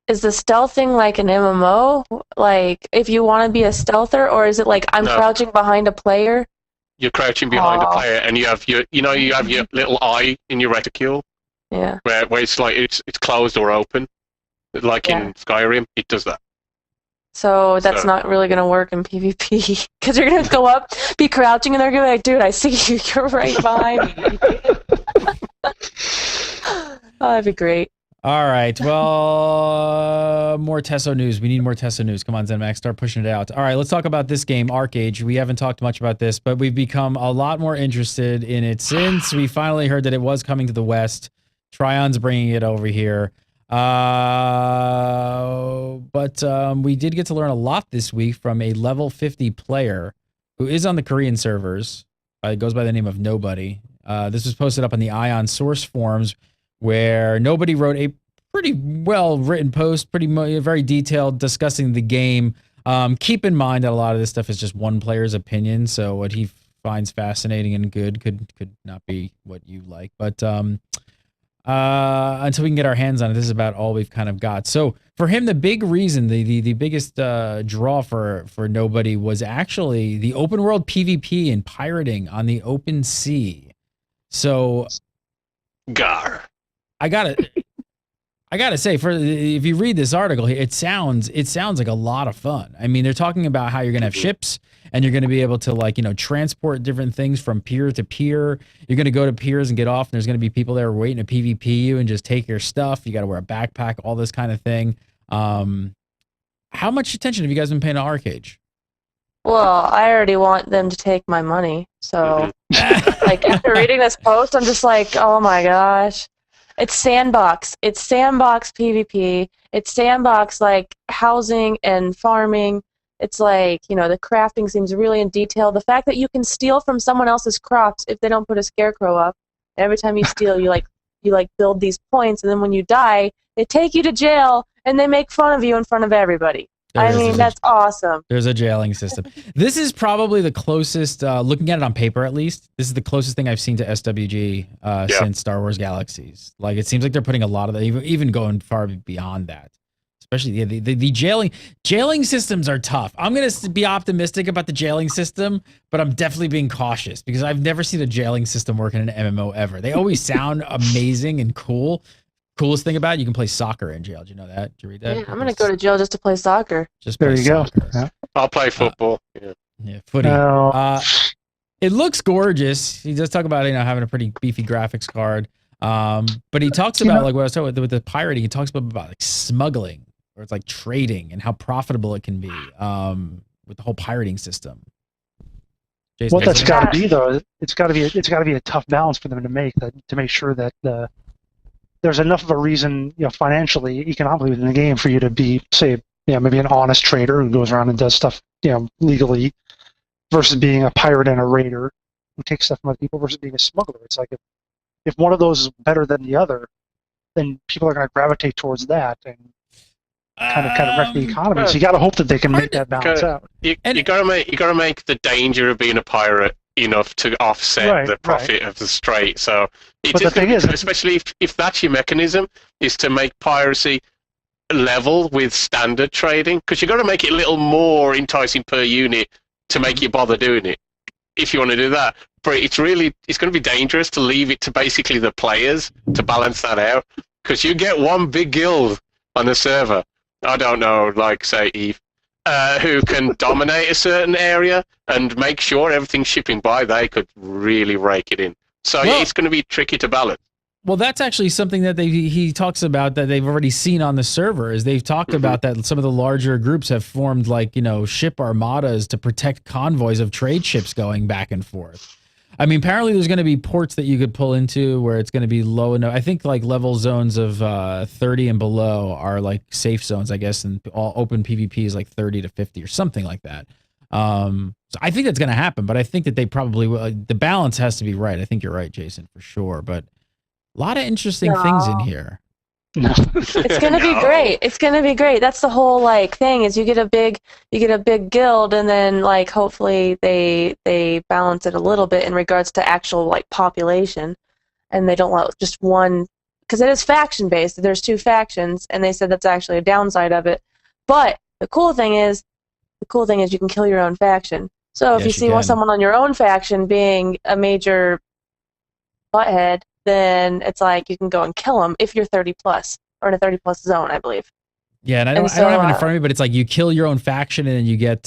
Is the stealthing like an MMO? Like, if you want to be a stealther, or is it like I'm crouching behind a player? You're crouching behind a player, and you have your little eye in your reticule. Yeah. Where it's like it's closed or open, like in Skyrim, it does that. So that's not really going to work in PvP, because you're going to go up, be crouching, and they're going to be like, dude, I see you. You're right behind me. Oh, that'd be great. All right. Well, more Tesso news. We need more Tesso news. Come on, ZenMax, start pushing it out. All right, let's talk about this game, Archeage. We haven't talked much about this, but we've become a lot more interested in it since we finally heard that it was coming to the West. Trion's bringing it over here. But we did get to learn a lot this week from a level 50 player who is on the Korean servers. It goes by the name of Nobody. This was posted up on the Ion source forums, where Nobody wrote a pretty well-written post, very detailed, discussing the game. Keep in mind that a lot of this stuff is just one player's opinion, so what he finds fascinating and good could not be what you like. But until we can get our hands on it, this is about all we've kind of got. So for him, the big reason, the biggest draw for Nobody was actually the open world PvP and pirating on the open sea. So Gar. I gotta say, if you read this article, it sounds like a lot of fun. I mean, they're talking about how you're gonna have ships and you're gonna be able to, like, you know, transport different things from pier to pier. You're gonna go to piers and get off, and there's gonna be people there waiting to PvP you and just take your stuff. You got to wear a backpack, all this kind of thing. How much attention have you guys been paying to Archeage? Well, I already want them to take my money, so like after reading this post, I'm just like, oh my gosh. It's sandbox. It's sandbox PvP. It's sandbox like housing and farming. It's like, you know, the crafting seems really in detail. The fact that you can steal from someone else's crops if they don't put a scarecrow up. Every time you steal, you build these points, and then when you die, they take you to jail and they make fun of you in front of everybody. That's awesome. There's a jailing system. This is probably the closest, looking at it on paper at least, this is the closest thing I've seen to SWG since Star Wars Galaxies. Like, it seems like they're putting a lot of that, even going far beyond that. Especially the jailing systems are tough. I'm going to be optimistic about the jailing system, but I'm definitely being cautious because I've never seen a jailing system work in an MMO ever. They always sound amazing and cool, Coolest thing about it, you can play soccer in jail. Did you know that? Did you read that? Yeah, I'm gonna go to jail just to play soccer. Just There play you go. soccer. Yeah. I'll play football. Yeah, footy. It looks gorgeous. He does talk about having a pretty beefy graphics card. But he talks about like what I was talking about with the pirating. He talks about like smuggling, or it's like trading, and how profitable it can be with the whole pirating system. Jason, What that's got to be though, it's got to be a tough balance for them to make sure that there's enough of a reason, financially, economically within the game for you to be, say, maybe an honest trader who goes around and does stuff, legally, versus being a pirate and a raider who takes stuff from other people, versus being a smuggler. It's like if one of those is better than the other, then people are going to gravitate towards that and kind of wreck the economy. So you got to hope that they can make that balance out. You got to make the danger of being a pirate enough to offset the profit of the strait. So but the thing is, especially if that's your mechanism, is to make piracy level with standard trading, because you got to make it a little more enticing per unit to make you bother doing it. If you want to do that, but it's going to be dangerous to leave it to basically the players to balance that out, because you get one big guild on the server. I don't know, like say Eve, who can dominate a certain area and make sure everything's shipping by. They could really rake it in. So it's going to be tricky to balance. Well, that's actually something that he talks about that they've already seen on the server. Is they've talked about that some of the larger groups have formed ship armadas to protect convoys of trade ships going back and forth. I mean, apparently there's going to be ports that you could pull into where it's going to be low enough. I think like level zones of 30 and below are like safe zones, I guess, and all open PvP is like 30 to 50 or something like that. So I think that's going to happen, but I think that they probably will. The balance has to be right. I think you're right, Jason, for sure. But a lot of interesting things in here. It's gonna be great. It's gonna be great. That's the whole thing is you get a big guild, and then hopefully they balance it a little bit in regards to actual population, and they don't let just one, because it is faction based. There's 2 factions, and they said that's actually a downside of it. But the cool thing is you can kill your own faction. So if you see someone on your own faction being a major butthead, then it's you can go and kill them if you're 30 plus or in a 30 plus zone, I believe. Yeah, and I don't have it in front of me, but it's you kill your own faction and then you get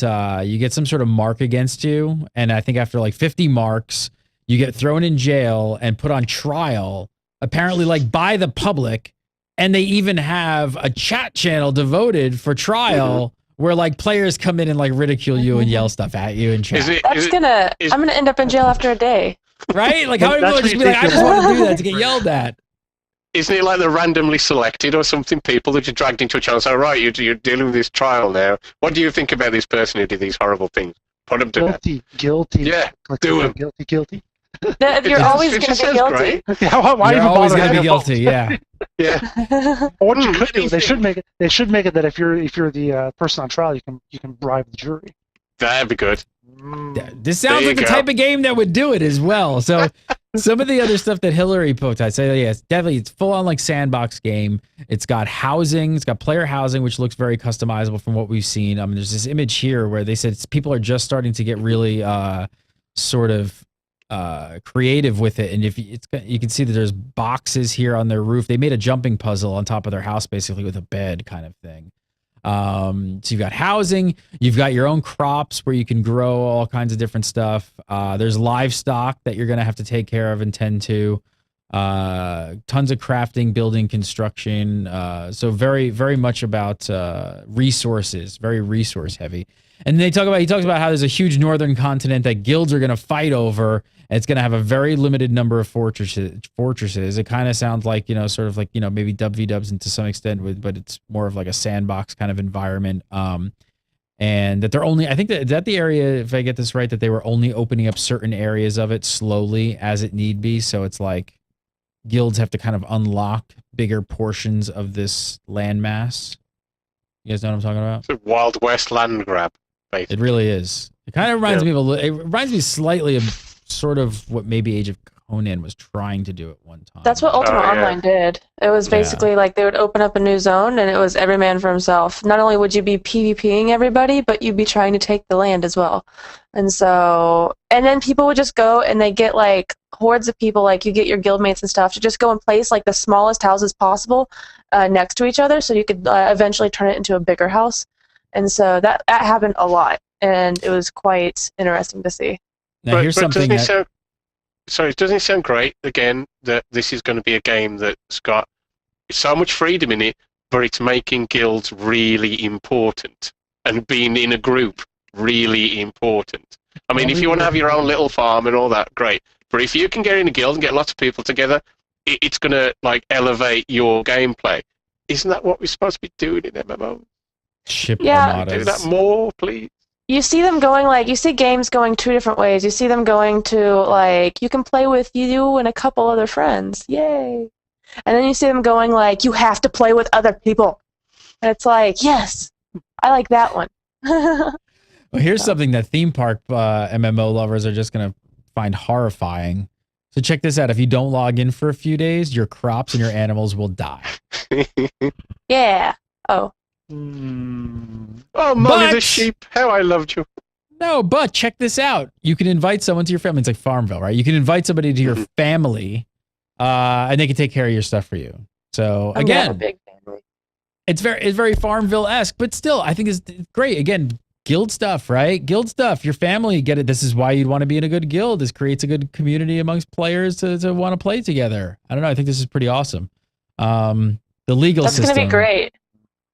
some sort of mark against you, and I think after 50 marks, you get thrown in jail and put on trial, apparently by the public, and they even have a chat channel devoted for trial where players come in and ridicule you and yell stuff at you and chat. I'm gonna end up in jail after a day. Right? How many people just be I just want to do that to get yelled at? Isn't it they're randomly selected or something? People that you're dragged into a channel. So, right, you're dealing with this trial now. What do you think about this person who did these horrible things? Put them to death. Guilty. Yeah, do them. Guilty. You're always going to be guilty. You're always going to be guilty. Yeah. Yeah. What you could do, they should make it that if you're the person on trial, you can bribe the jury. That'd be good. This sounds like the type of game that would do it as well. So some of the other stuff that Hillary poked, I'd say, it's full on sandbox game. It's got housing. It's got player housing, which looks very customizable from what we've seen. I mean, there's this image here where they said people are just starting to get really sort of creative with it. And you can see that there's boxes here on their roof. They made a jumping puzzle on top of their house, basically with a bed kind of thing. So you've got housing, you've got your own crops where you can grow all kinds of different stuff. There's livestock that you're going to have to take care of and tend to. Tons of crafting, building, construction. So very, very much about resources, very resource heavy. And he talks about how there's a huge northern continent that guilds are going to fight over, and it's going to have a very limited number of fortresses. It kind of sounds like, sort of maybe WVDubs and to some extent, but it's more of a sandbox kind of environment. And that they're only, I think that the area, if I get this right, that they were only opening up certain areas of it slowly as it need be. So it's guilds have to kind of unlock bigger portions of this landmass. You guys know what I'm talking about? It's a Wild West land grab, basically. It really is. It kind of reminds me of it reminds me slightly of sort of what maybe Age of Conan was trying to do at one time. That's what Ultima Online did. It was basically like they would open up a new zone, and it was every man for himself. Not only would you be PvPing everybody, but you'd be trying to take the land as well. And then people would just go and they get like hordes of people, like you get your guildmates and stuff, to just go and place like the smallest houses possible next to each other, so you could eventually turn it into a bigger house. And so that happened a lot, and it was quite interesting to see. Now here's something that... doesn't it sound great, again, that this is going to be a game that's got so much freedom in it, but it's making guilds really important, and being in a group really important. I mean, if you want to have your own little farm and all that, great. But if you can get in a guild and get lots of people together, it's going to like elevate your gameplay. Isn't that what we're supposed to be doing in MMO? Ship armadas. Do that more, please. You see them going you see games going two different ways. You see them going to like, you can play with you and a couple other friends. Yay. And then you see them going like, you have to play with other people. And it's like, yes, I like that one. Well, here's something that theme park MMO lovers are just going to find horrifying. So check this out. If you don't log in for a few days, your crops and your animals will die. Yeah. Oh. Oh, Molly the sheep, how I loved you. No, but check this out. You can invite someone to your family. It's like Farmville, right? You can invite somebody to your family, and they can take care of your stuff for you. So again, a big family. It's very Farmville-esque, but still, I think it's great. Again, guild stuff, right? Guild stuff. Your family get it. This is why you'd want to be in a good guild. This creates a good community amongst players to want to play together. I don't know. I think this is pretty awesome. The legal system. That's going to be great.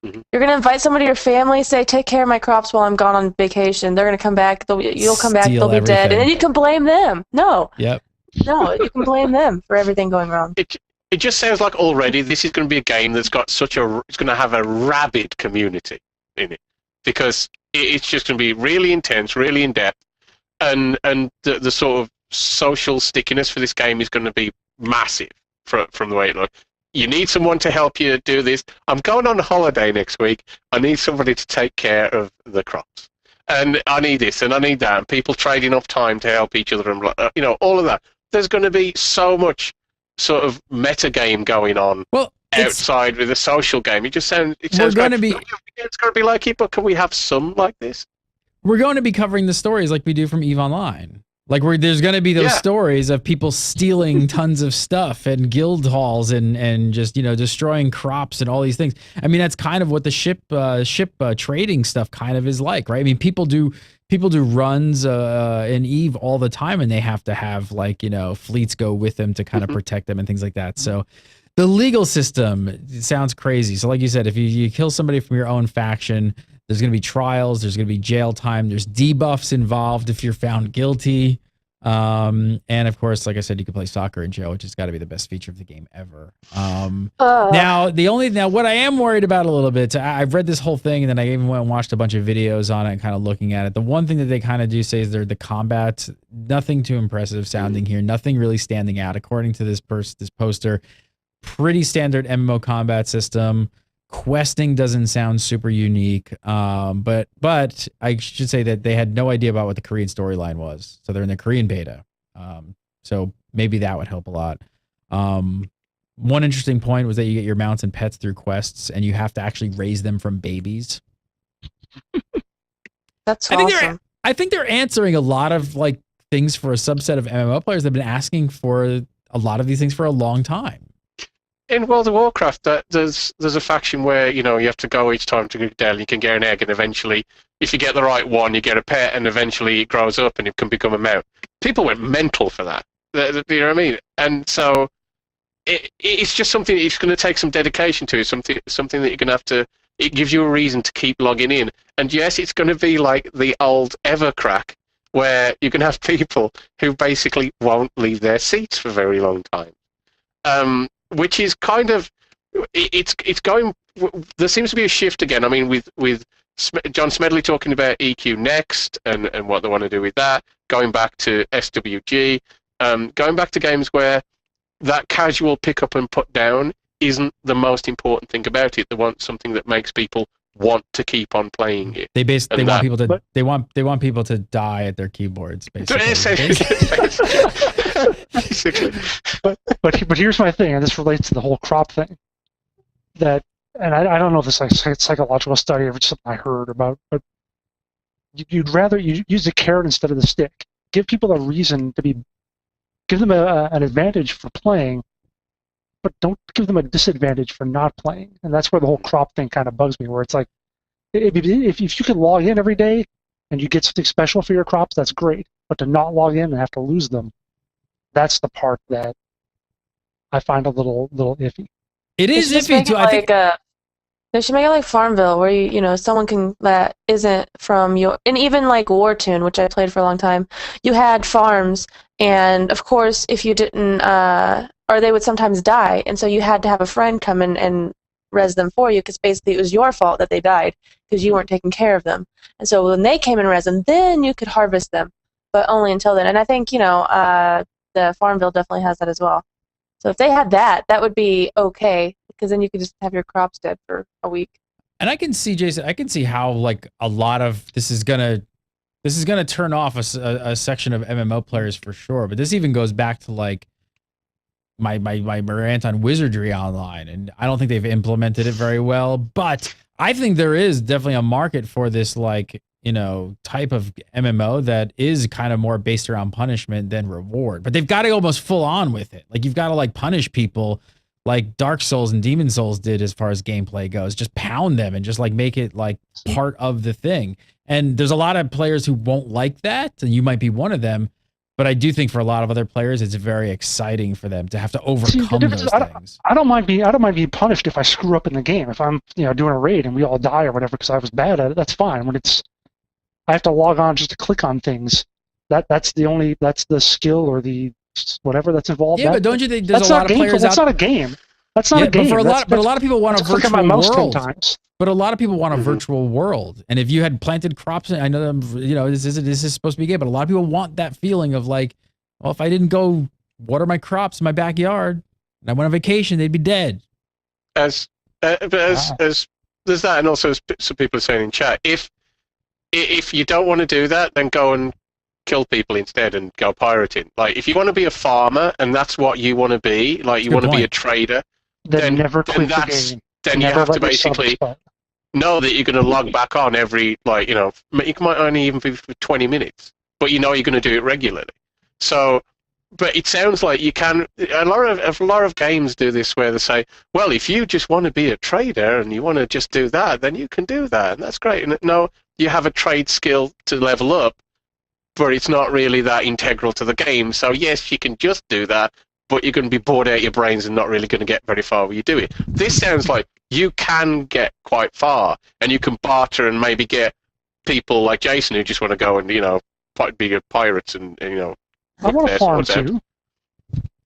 You're going to invite somebody to your family, say, take care of my crops while I'm gone on vacation. They're going to come back. You'll come back. They'll be dead. And then you can blame them. No. Yep. No, you can blame them for everything going wrong. It just sounds like already this is going to be a game that's got it's going to have a rabid community in it, because it's just going to be really intense, really in depth, and the sort of social stickiness for this game is going to be massive from the way it looks. You need someone to help you do this. I'm going on holiday next week. I need somebody to take care of the crops. And I need this and I need that. And people trading off time to help each other and, all of that. There's going to be so much sort of meta game going on outside with a social game. It sounds it's going to be like it, but can we have some like this? We're going to be covering the stories like we do from EVE Online. Like there's going to be those stories of people stealing tons of stuff and guild halls and just destroying crops and all these things. I mean, that's kind of what the ship trading stuff kind of is like, right? I mean, people do runs in EVE all the time, and they have to have fleets go with them to kind of protect them and things like that. So the legal system sounds crazy. So like you said, if you kill somebody from your own faction, there's going to be trials. There's going to be jail time. There's debuffs involved if you're found guilty. And of course, like I said, you can play soccer in jail, which has got to be the best feature of the game ever. Now, what I am worried about a little bit, I've read this whole thing, and then I even went and watched a bunch of videos on it and kind of looking at it. The one thing that they kind of do say is the combat, nothing too impressive sounding here, nothing really standing out. According to this poster, pretty standard MMO combat system. Questing doesn't sound super unique, but I should say that they had no idea about what the Korean storyline was, so they're in the Korean beta. So maybe that would help a lot. One interesting point was that you get your mounts and pets through quests, and you have to actually raise them from babies. That's awesome. I think they're answering a lot of things for a subset of MMO players that have been asking for a lot of these things for a long time. In World of Warcraft, there's a faction where you have to go each time to go down. You can get an egg, and eventually, if you get the right one, you get a pet, and eventually it grows up and it can become a mount. People went mental for that. You know what I mean? And so it's just something. It's going to take some dedication to it. Something that you're going to have to. It gives you a reason to keep logging in. And yes, it's going to be like the old Evercrack, where you can have people who basically won't leave their seats for very long time. Which is kind of, it's going. There seems to be a shift again. I mean, with John Smedley talking about EQ Next and what they want to do with that, going back to SWG, going back to games where that casual pick up and put down isn't the most important thing about it. They want something that makes people want to keep on playing it. They want people to die at their keyboards, basically. Basically. But here's my thing, and this relates to the whole crop thing. That, and I don't know if this is like a psychological study or just something I heard about, but you'd rather use the carrot instead of the stick. Give people a reason to give them an advantage for playing, but don't give them a disadvantage for not playing. And that's where the whole crop thing kind of bugs me, where it's like, if you can log in every day and you get something special for your crops, that's great. But to not log in and have to lose them, that's the part that I find a little iffy. It is iffy too. I think they should make it like Farmville, where someone can that isn't from your, and even like Wartune, which I played for a long time. You had farms, and of course, if you didn't, or they would sometimes die, and so you had to have a friend come in and res them for you, because basically it was your fault that they died because you weren't taking care of them. And so when they came and res them, then you could harvest them, but only until then. And I think the Farmville definitely has that as well. So if they had that, that would be okay, because then you could just have your crops dead for a week. And I can see, Jason, I can see how like a lot of this is gonna turn off a section of MMO players for sure. But this even goes back to like my rant on Wizardry Online, and I don't think they've implemented it very well. But I think there is definitely a market for this like type of MMO that is kind of more based around punishment than reward. But they've got to go almost full on with it. Like you've got to like punish people like Dark Souls and Demon Souls did as far as gameplay goes. Just pound them and just like make it like part of the thing. And there's a lot of players who won't like that, and you might be one of them. But I do think for a lot of other players, it's very exciting for them to have to overcome those things. I don't mind being punished if I screw up in the game. If I'm doing a raid and we all die or whatever because I was bad at it, that's fine. When I have to log on just to click on things, that's the skill or the whatever that's involved. Yeah, but don't you think there's a lot of players That's not a game. That's not a game. But a lot of people want a virtual world. 10 times. But a lot of people want a virtual world. And if you had planted crops, I know this is supposed to be a game, but a lot of people want that feeling of like, well, if I didn't go water my crops in my backyard and I went on vacation, they'd be dead. As there's that, and also as some people are saying in chat, if you don't want to do that, then go and kill people instead and go pirating. Like if you want to be a farmer and that's what you want to be, like you want to be a trader, then never quit the game. Then you have to basically know that you're going to log back on every, you might only even be for 20 minutes, but you're going to do it regularly. So, but it sounds like you can, a lot of games do this where they say, well, if you just want to be a trader and you want to just do that, then you can do that, and that's great. And no, you have a trade skill to level up, but it's not really that integral to the game. So yes, you can just do that, but you're going to be bored out of your brains and not really going to get very far when you do it. This sounds like you can get quite far, and you can barter and maybe get people like Jason who just want to go and be pirates and I want to farm too.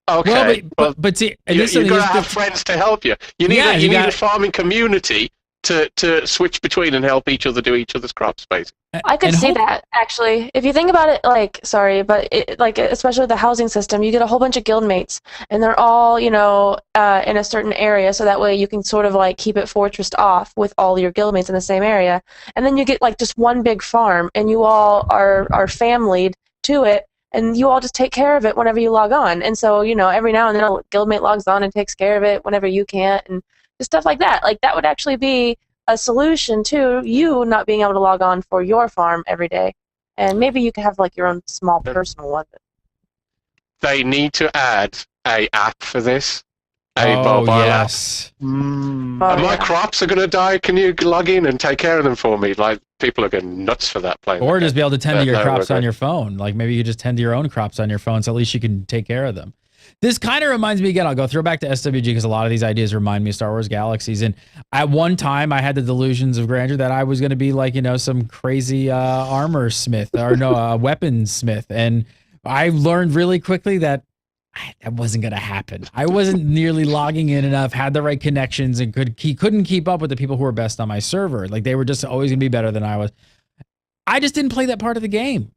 Okay, but see, you're going to have friends to help you. You need a farming community to switch between and help each other do each other's crops, basically. I could see that, actually. If you think about it, especially the housing system, you get a whole bunch of guildmates, and they're all, in a certain area, so that way you can sort of like keep it fortressed off with all your guildmates in the same area. And then you get like just one big farm, and you all are familied to it, and you all just take care of it whenever you log on. And so, every now and then a guildmate logs on and takes care of it whenever you can't, and just stuff like that. Like, that would actually be a solution to you not being able to log on for your farm every day. And maybe you could have like your own small personal one. They need to add a app for this. Mobile app. My crops are going to die. Can you log in and take care of them for me? Like, people are going nuts for that. Or just be able to tend to your crops on your phone. Like, maybe you just tend to your own crops on your phone, so at least you can take care of them. This kind of reminds me, again, I'll go throw back to SWG because a lot of these ideas remind me of Star Wars Galaxies. And at one time, I had the delusions of grandeur that I was going to be like, some crazy armor smith or weapons smith. And I learned really quickly that wasn't going to happen. I wasn't nearly logging in enough, had the right connections, and couldn't keep up with the people who were best on my server. Like, they were just always going to be better than I was. I just didn't play that part of the game.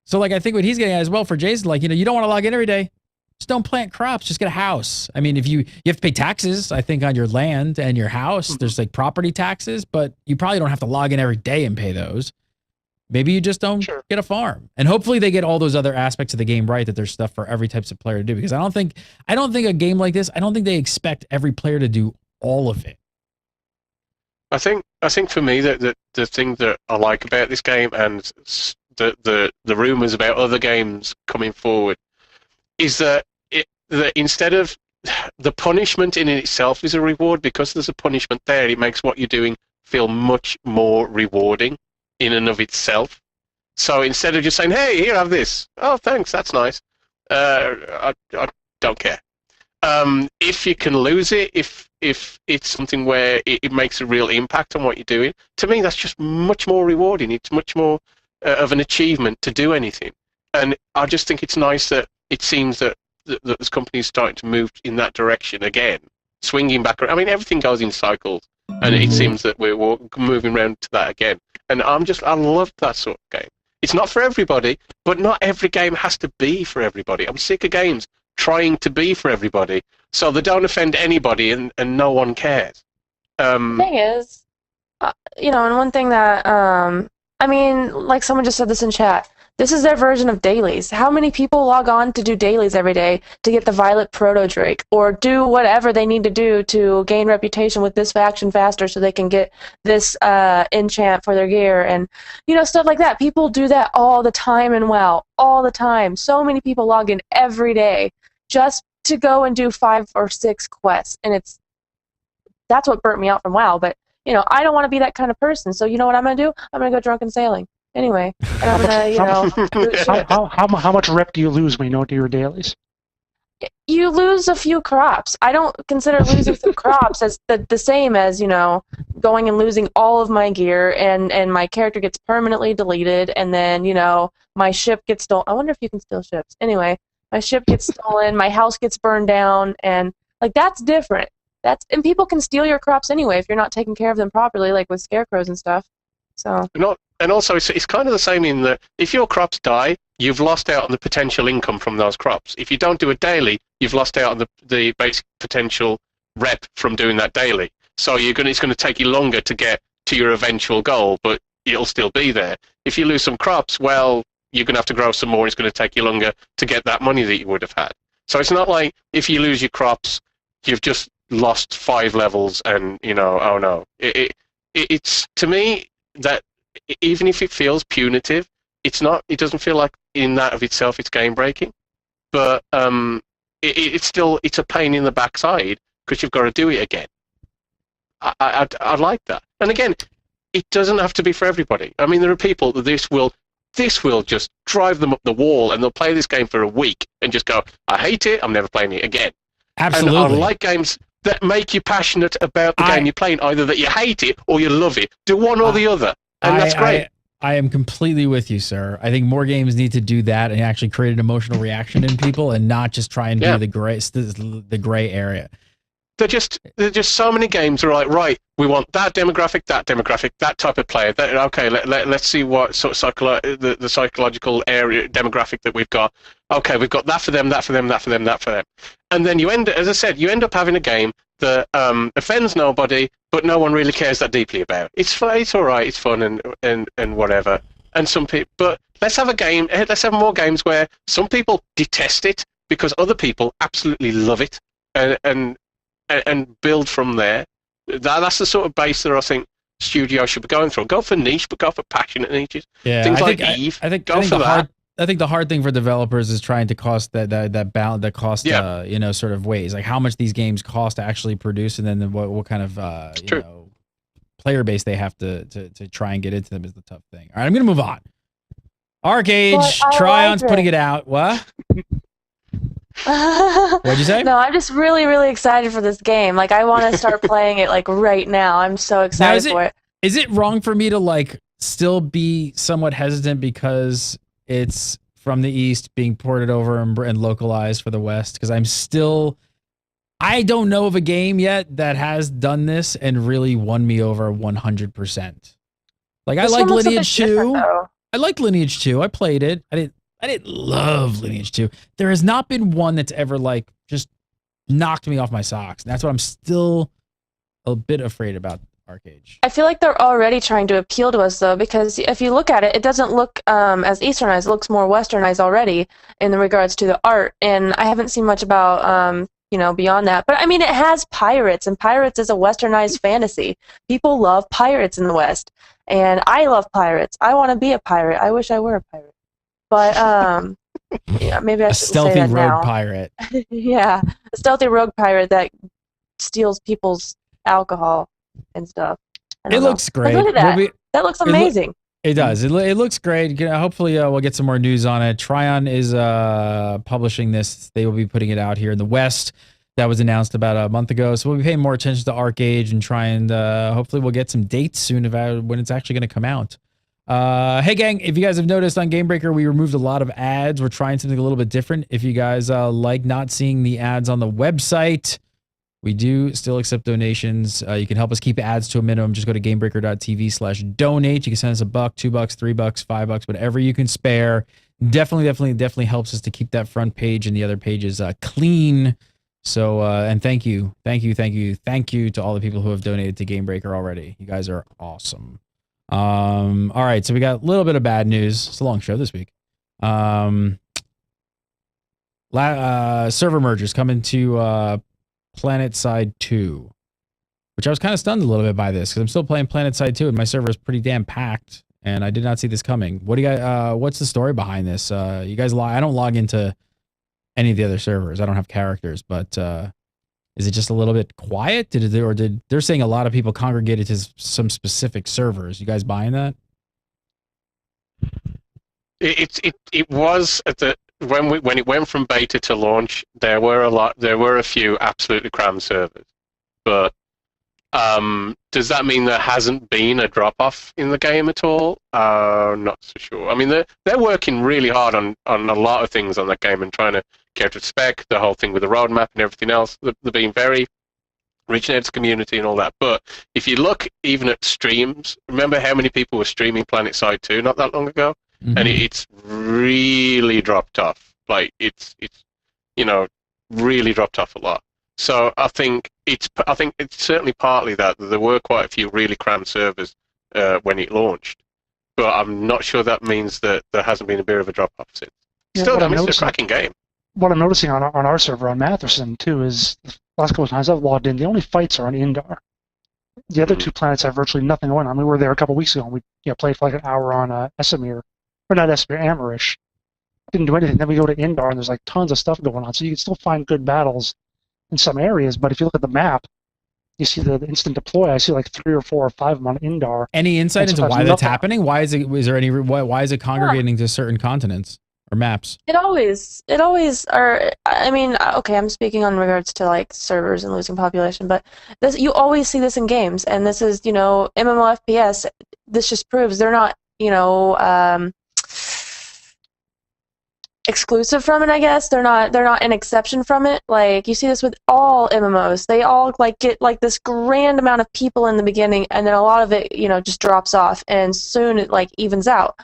So, like, I think what he's getting at as well for Jason, like, you don't want to log in every day. Just don't plant crops. Just get a house. I mean, if you have to pay taxes, I think, on your land and your house. There's like property taxes, but you probably don't have to log in every day and pay those. Maybe you just don't get a farm. And hopefully they get all those other aspects of the game right, that there's stuff for every type of player to do. Because I don't think a game like this, I don't think they expect every player to do all of it. I think for me that the thing that I like about this game and the rumors about other games coming forward is that that instead of the punishment in itself is a reward, because there's a punishment there, it makes what you're doing feel much more rewarding in and of itself. So instead of just saying, "Hey, here, have this. Oh, thanks, that's nice," I don't care. If you can lose it, if it's something where it makes a real impact on what you're doing, to me that's just much more rewarding. It's much more of an achievement to do anything. And I just think it's nice that it seems that this company is starting to move in that direction again, swinging back around. I mean, everything goes in cycles, and it seems that we're moving around to that again. And I love that sort of game. It's not for everybody, but not every game has to be for everybody. I'm sick of games trying to be for everybody, so they don't offend anybody, and no one cares. The thing is, and one thing that, I mean, like someone just said this in chat, this is their version of dailies. How many people log on to do dailies every day to get the Violet Proto Drake, or do whatever they need to do to gain reputation with this faction faster so they can get this enchant for their gear, and stuff like that. People do that all the time in WoW, all the time. So many people log in every day just to go and do 5 or 6 quests, and that's what burnt me out from WoW. But I don't want to be that kind of person, so you know what I'm gonna do? I'm gonna go drunken sailing anyway, and I'm gonna how much rep do you lose when you don't do your dailies? You lose a few crops. I don't consider losing some crops as the same as going and losing all of my gear, and my character gets permanently deleted, and then my ship gets stolen. I wonder if you can steal ships. Anyway, my ship gets stolen, my house gets burned down, and that's different. And people can steal your crops anyway if you're not taking care of them properly, like with scarecrows and stuff. So. And also, it's kind of the same in that if your crops die, you've lost out on the potential income from those crops. If you don't do a daily, you've lost out on the basic potential rep from doing that daily. So it's going to take you longer to get to your eventual goal, but it'll still be there. If you lose some crops, well, you're going to have to grow some more. It's going to take you longer to get that money that you would have had. So it's not like if you lose your crops, you've just lost 5 levels and, oh no. It's to me that even if it feels punitive, it's not. It doesn't feel like in that of itself it's game breaking, but it's a pain in the backside because you've got to do it again. I like that, and again, it doesn't have to be for everybody. I mean, there are people that this will just drive them up the wall, and they'll play this game for a week and just go, "I hate it. I'm never playing it again." Absolutely, and I like games that make you passionate about the game you're playing, either that you hate it or you love it. Do one or the other. And that's great. I am completely with you, sir. I think more games need to do that and actually create an emotional reaction in people, and not just try and do the gray area. There's just so many games that are like, right, we want that demographic, that type of player. Okay, let's see what sort of the psychological area demographic that we've got. Okay, we've got that for them, that for them, that for them, that for them. And then you end up having a game that offends nobody, but no one really cares that deeply about. It's all right, it's fun and whatever. And some people, but let's have more games where some people detest it because other people absolutely love it, and build from there. That's the sort of base that I think studios should be going for. Go for niche, but go for passionate niches. Yeah, things like Eve. I think the hard thing for developers is trying to cost that balance, that cost, sort of ways, like how much these games cost to actually produce, and then what kind of player base they have to try and get into them is the tough thing. All right, I'm gonna move on. Archeage, Tryon's putting it out. What? What'd you say? No, I'm just really, really excited for this game. Like, I want to start playing it like right now. I'm so excited for it. Is it wrong for me to still be somewhat hesitant because it's from the East being ported over and localized for the West? Because I don't know of a game yet that has done this and really won me over 100%. Like, I like Lineage 2. I like Lineage 2. I played it. I didn't love Lineage 2. There has not been one that's ever just knocked me off my socks. And that's what I'm still a bit afraid about Archeage. I feel like they're already trying to appeal to us, though, because if you look at it, it doesn't look as Easternized. It looks more Westernized already in regards to the art, and I haven't seen much about, beyond that. But, I mean, it has pirates, and pirates is a Westernized fantasy. People love pirates in the West, and I love pirates. I want to be a pirate. I wish I were a pirate. But, yeah, maybe I should say that now. A stealthy rogue pirate. Yeah, a stealthy rogue pirate that steals people's alcohol and stuff. It looks great. Look at that. That looks amazing. It does. It looks great. Hopefully, we'll get some more news on it. Tryon is publishing this. They will be putting it out here in the West. That was announced about a month ago. So we'll be paying more attention to Archeage and try and hopefully we'll get some dates soon about when it's actually going to come out. Hey, gang, if you guys have noticed on Gamebreaker, we removed a lot of ads. We're trying something a little bit different. If you guys like not seeing the ads on the website, we do still accept donations. You can help us keep ads to a minimum. Just go to gamebreaker.tv/donate. You can send us $1, $2, $3, $5, whatever you can spare. Definitely helps us to keep that front page and the other pages clean. So, and thank you to all the people who have donated to Gamebreaker already. You guys are awesome. All right, so we got a little bit of bad news. It's a long show this week. Server mergers coming to Planetside 2, which I was kind of stunned a little bit by this because I'm still playing Planetside 2 and my server is pretty damn packed and I did not see this coming. What do you guys, what's the story behind this? You guys I don't log into any of the other servers. I don't have characters, but is it just a little bit quiet? They're saying a lot of people congregated to some specific servers? You guys buying that? It was at the when it went from beta to launch, there were a few absolutely crammed servers. But does that mean there hasn't been a drop off in the game at all? Not so sure. I mean, they're working really hard on a lot of things on that game and trying to get to spec, the whole thing with the roadmap and everything else. They're being very reaching out to community and all that. But if you look even at streams, remember how many people were streaming Planetside 2 not that long ago? Mm-hmm. And it's really dropped off. Like it's really dropped off a lot. So I think it's certainly partly that there were quite a few really crammed servers when it launched, but I'm not sure that means that there hasn't been a bit of a drop off since. Still, it's a cracking game. What I'm noticing on our server on Matherson too is the last couple of times I've logged in, the only fights are on Indar. The other two planets have virtually nothing going on. We were there a couple of weeks ago and we played for like an hour on Esamir. Or not Esamir, Amarish. Didn't do anything. Then we go to Indar and there's like tons of stuff going on. So you can still find good battles in some areas, but if you look at the map, you see the instant deploy. I see like 3 or 4 or 5 of them on Indar. Any insight into why that's happening? Why is it congregating to certain continents or maps? It always are. I mean, okay, I'm speaking on regards to like servers and losing population, but you always see this in games, and this is MMOFPS. This just proves they're not exclusive from it, I guess. They're not an exception from it. Like, you see this with all MMOs. They all like get like this grand amount of people in the beginning, and then a lot of it, just drops off, and soon it like evens out.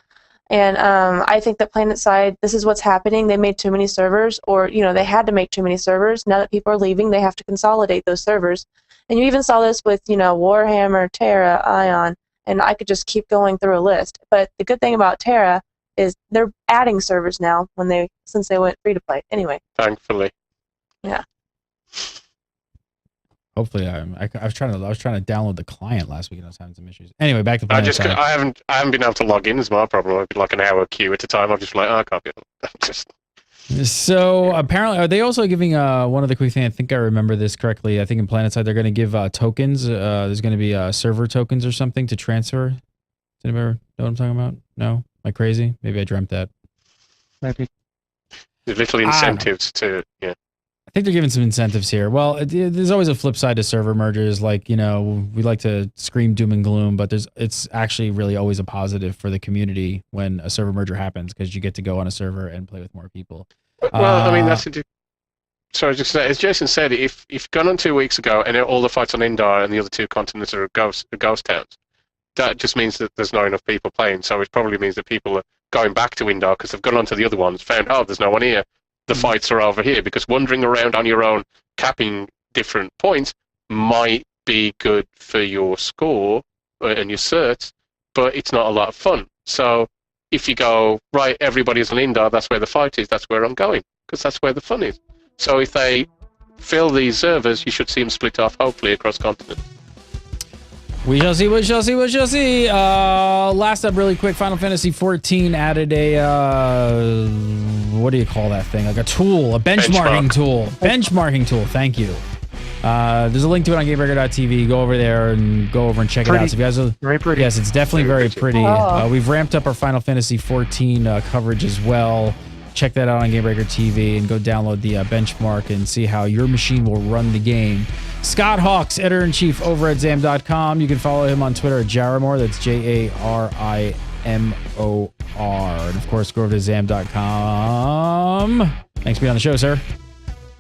And I think that PlanetSide, this is what's happening. They made too many servers, or they had to make too many servers. Now that people are leaving, they have to consolidate those servers. And you even saw this with Warhammer, Terra, Ion, and I could just keep going through a list. But the good thing about Terra is they're adding servers now since they went free to play. Anyway. Thankfully. Yeah. Hopefully, I was trying to download the client last week and I was having some issues. Anyway, back to Planetside. I haven't been able to log in. Is my problem. I've been like an hour queue at a time. I'm just like, I can't be. So apparently, are they also giving one of the quick thing? I think I remember this correctly. I think in Planetside they're going to give tokens. There's going to be server tokens or something to transfer. Does anybody know what I'm talking about? No. Am I crazy? Maybe I dreamt that. Maybe. There's little incentives to, yeah. I think they're giving some incentives here. Well, there's always a flip side to server mergers. Like, we like to scream doom and gloom, but it's actually really always a positive for the community when a server merger happens because you get to go on a server and play with more people. Well, I mean, sorry, just as Jason said, if you've gone on 2 weeks ago and all the fights on Indar and the other 2 continents are ghost towns, that just means that there's not enough people playing. So it probably means that people are going back to Indar because they've gone on to the other ones, found, there's no one here. The fights are over here, because wandering around on your own, capping different points might be good for your score and your certs, but it's not a lot of fun. So if you go, right, everybody's on Indar, that's where the fight is, that's where I'm going, because that's where the fun is. So if they fill these servers, you should see them split off, hopefully, across continents. We shall see, we shall see, we shall see. Last up really quick, Final Fantasy XIV added a, what do you call that thing? Like a tool, a benchmarking tool. Benchmarking tool, thank you. There's a link to it on GameBreaker.tv. Go over there and check it out. So if you guys are, very pretty. Yes, it's definitely very pretty. Oh. We've ramped up our Final Fantasy XIV coverage as well. Check that out on GameBreaker TV and go download the benchmark and see how your machine will run the game. Scott Hawks, editor-in-chief over at Zam.com. You can follow him on Twitter at Jaramor. That's Jarimor. And of course, go over to Zam.com. Thanks for being on the show, sir.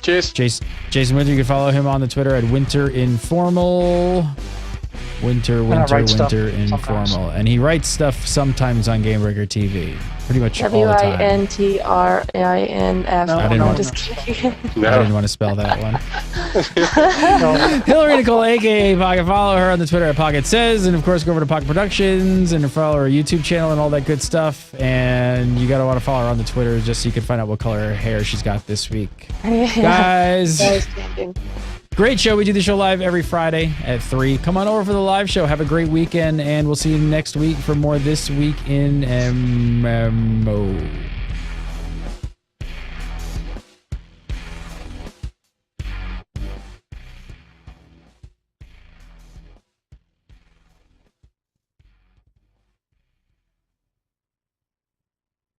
Cheers. Jason Winter, you can follow him on the Twitter at Winter Informal. Winter Informal. And he writes stuff sometimes on GameBreaker TV. Pretty much all the time. WINTRINF. No, just kidding. I didn't want to spell that one. Hillary Nicole, a.k.a. Pocket. Follow her on the Twitter at Pocket Says. And, of course, go over to Pocket Productions and follow her YouTube channel and all that good stuff. And you got to want to follow her on the Twitter just so you can find out what color hair she's got this week. Guys. Great show. We do the show live every Friday at 3. Come on over for the live show. Have a great weekend, and we'll see you next week for more This Week in MMO.